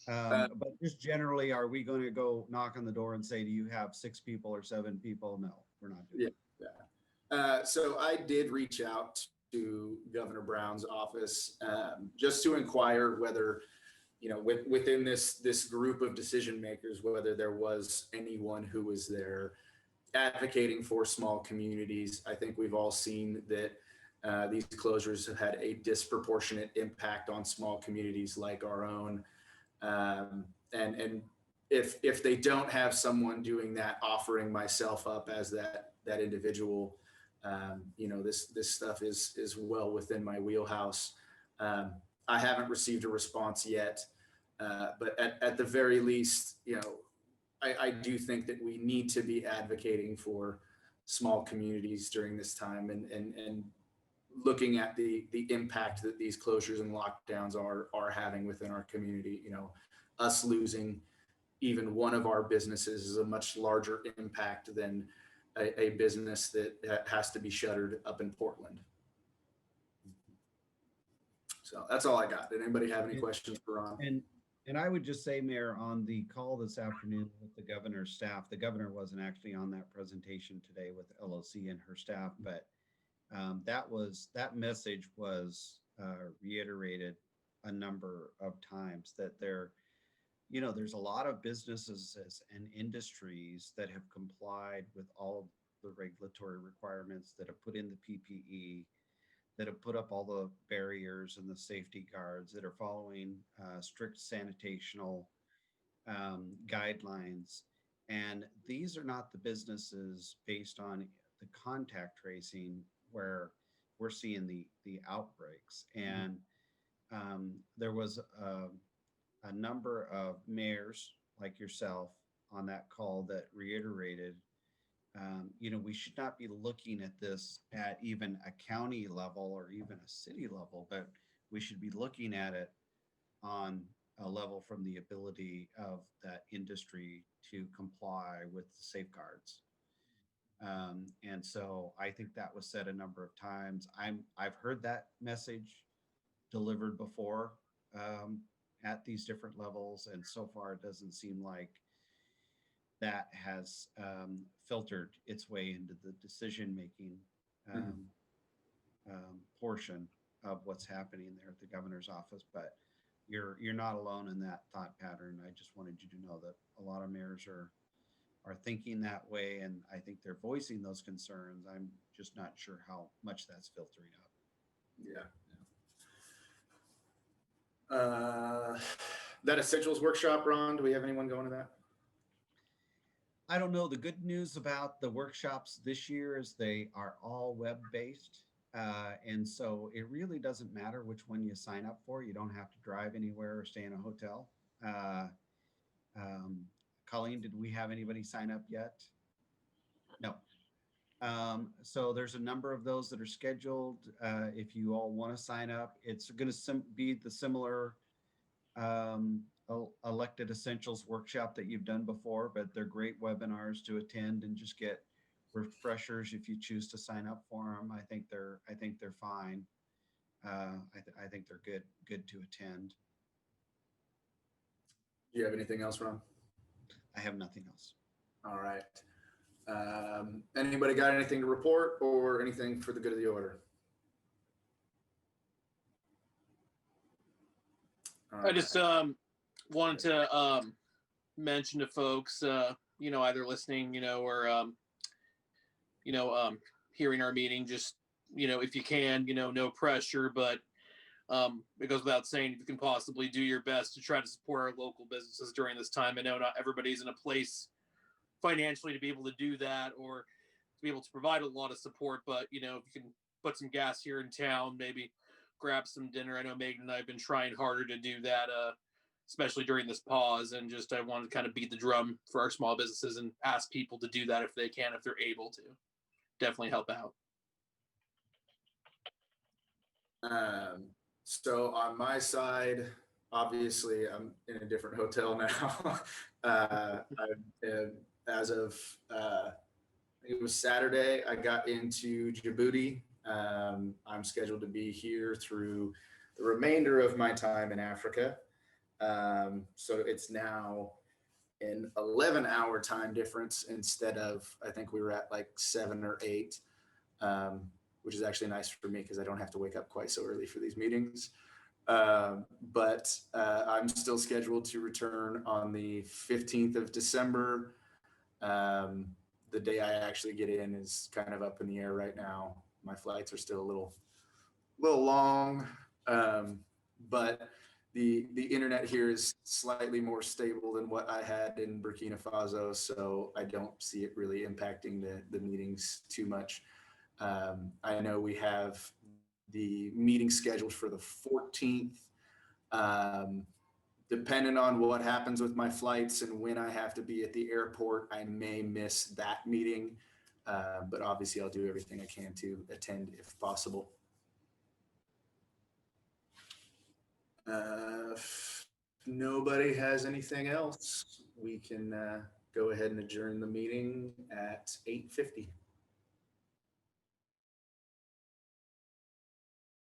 But just generally, are we going to go knock on the door and say, do you have 6 people or 7 people? No, we're not doing that. So I did reach out to Governor Brown's office just to inquire whether, you know, within this group of decision makers, whether there was anyone who was there advocating for small communities. I think we've all seen that these closures have had a disproportionate impact on small communities like our own. And if they don't have someone doing that, offering myself up as that individual, you know, this stuff is well within my wheelhouse. I haven't received a response yet, but at the very least, you know, I do think that we need to be advocating for small communities during this time and looking at the impact that these closures and lockdowns are having within our community. You know, us losing even one of our businesses is a much larger impact than a business that has to be shuttered up in Portland. So that's all I got. Did anybody have any questions for Ron? And I would just say, Mayor, on the call this afternoon with the governor's staff, the governor wasn't actually on that presentation today with LOC and her staff, but that message was reiterated a number of times that you know, there's a lot of businesses and industries that have complied with all the regulatory requirements, that have put in the PPE, that have put up all the barriers and the safety guards, that are following strict sanitational guidelines. And these are not the businesses based on the contact tracing where we're seeing the outbreaks. And there was a number of mayors like yourself on that call that reiterated, you know, we should not be looking at this at even a county level or even a city level, but we should be looking at it on a level from the ability of that industry to comply with the safeguards. And so I think that was said a number of times. I've heard that message delivered before at these different levels, and so far it doesn't seem like that has filtered its way into the decision-making portion of what's happening there at the governor's office. But you're not alone in that thought pattern. I just wanted you to know that a lot of mayors are thinking that way, and I think they're voicing those concerns. I'm just not sure how much that's filtering up. Yeah. That essentials workshop, Ron, do we have anyone going to that? I don't know. The good news about the workshops this year is they are all web-based. And so it really doesn't matter which one you sign up for. You don't have to drive anywhere or stay in a hotel. Uh, um, Colleen, did we have anybody sign up yet? No. So there's a number of those that are scheduled. If you all want to sign up, it's going to be the similar elected essentials workshop that you've done before, but they're great webinars to attend and just get refreshers if you choose to sign up for them. I think they're fine. I think they're good to attend. Do you have anything else, Ron? I have nothing else. All right. Anybody got anything to report or anything for the good of the order? All I just wanted to mention to folks, either listening, or hearing our meeting, just if you can, no pressure, but it goes without saying, if you can possibly do your best to try to support our local businesses during this time. I know not everybody's in a place financially to be able to do that or to be able to provide a lot of support, but if you can put some gas here in town, maybe grab some dinner. I know Megan and I have been trying harder to do that, especially during this pause, and just I want to kind of beat the drum for our small businesses and ask people to do that if they can, if they're able to. Definitely help out. So on my side, obviously I'm in a different hotel now. As of it was Saturday, I got into Djibouti. I'm scheduled to be here through the remainder of my time in Africa. So it's now an 11-hour time difference instead of, I think we were at like 7 or 8, which is actually nice for me because I don't have to wake up quite so early for these meetings. But I'm still scheduled to return on the 15th of December. The day I actually get in is kind of up in the air right now. My flights are still a little long, but the internet here is slightly more stable than what I had in Burkina Faso, so I don't see it really impacting the meetings too much. I know we have the meeting scheduled for the 14th. Depending on what happens with my flights and when I have to be at the airport, I may miss that meeting. But obviously I'll do everything I can to attend if possible. If nobody has anything else, we can go ahead and adjourn the meeting at 8:50.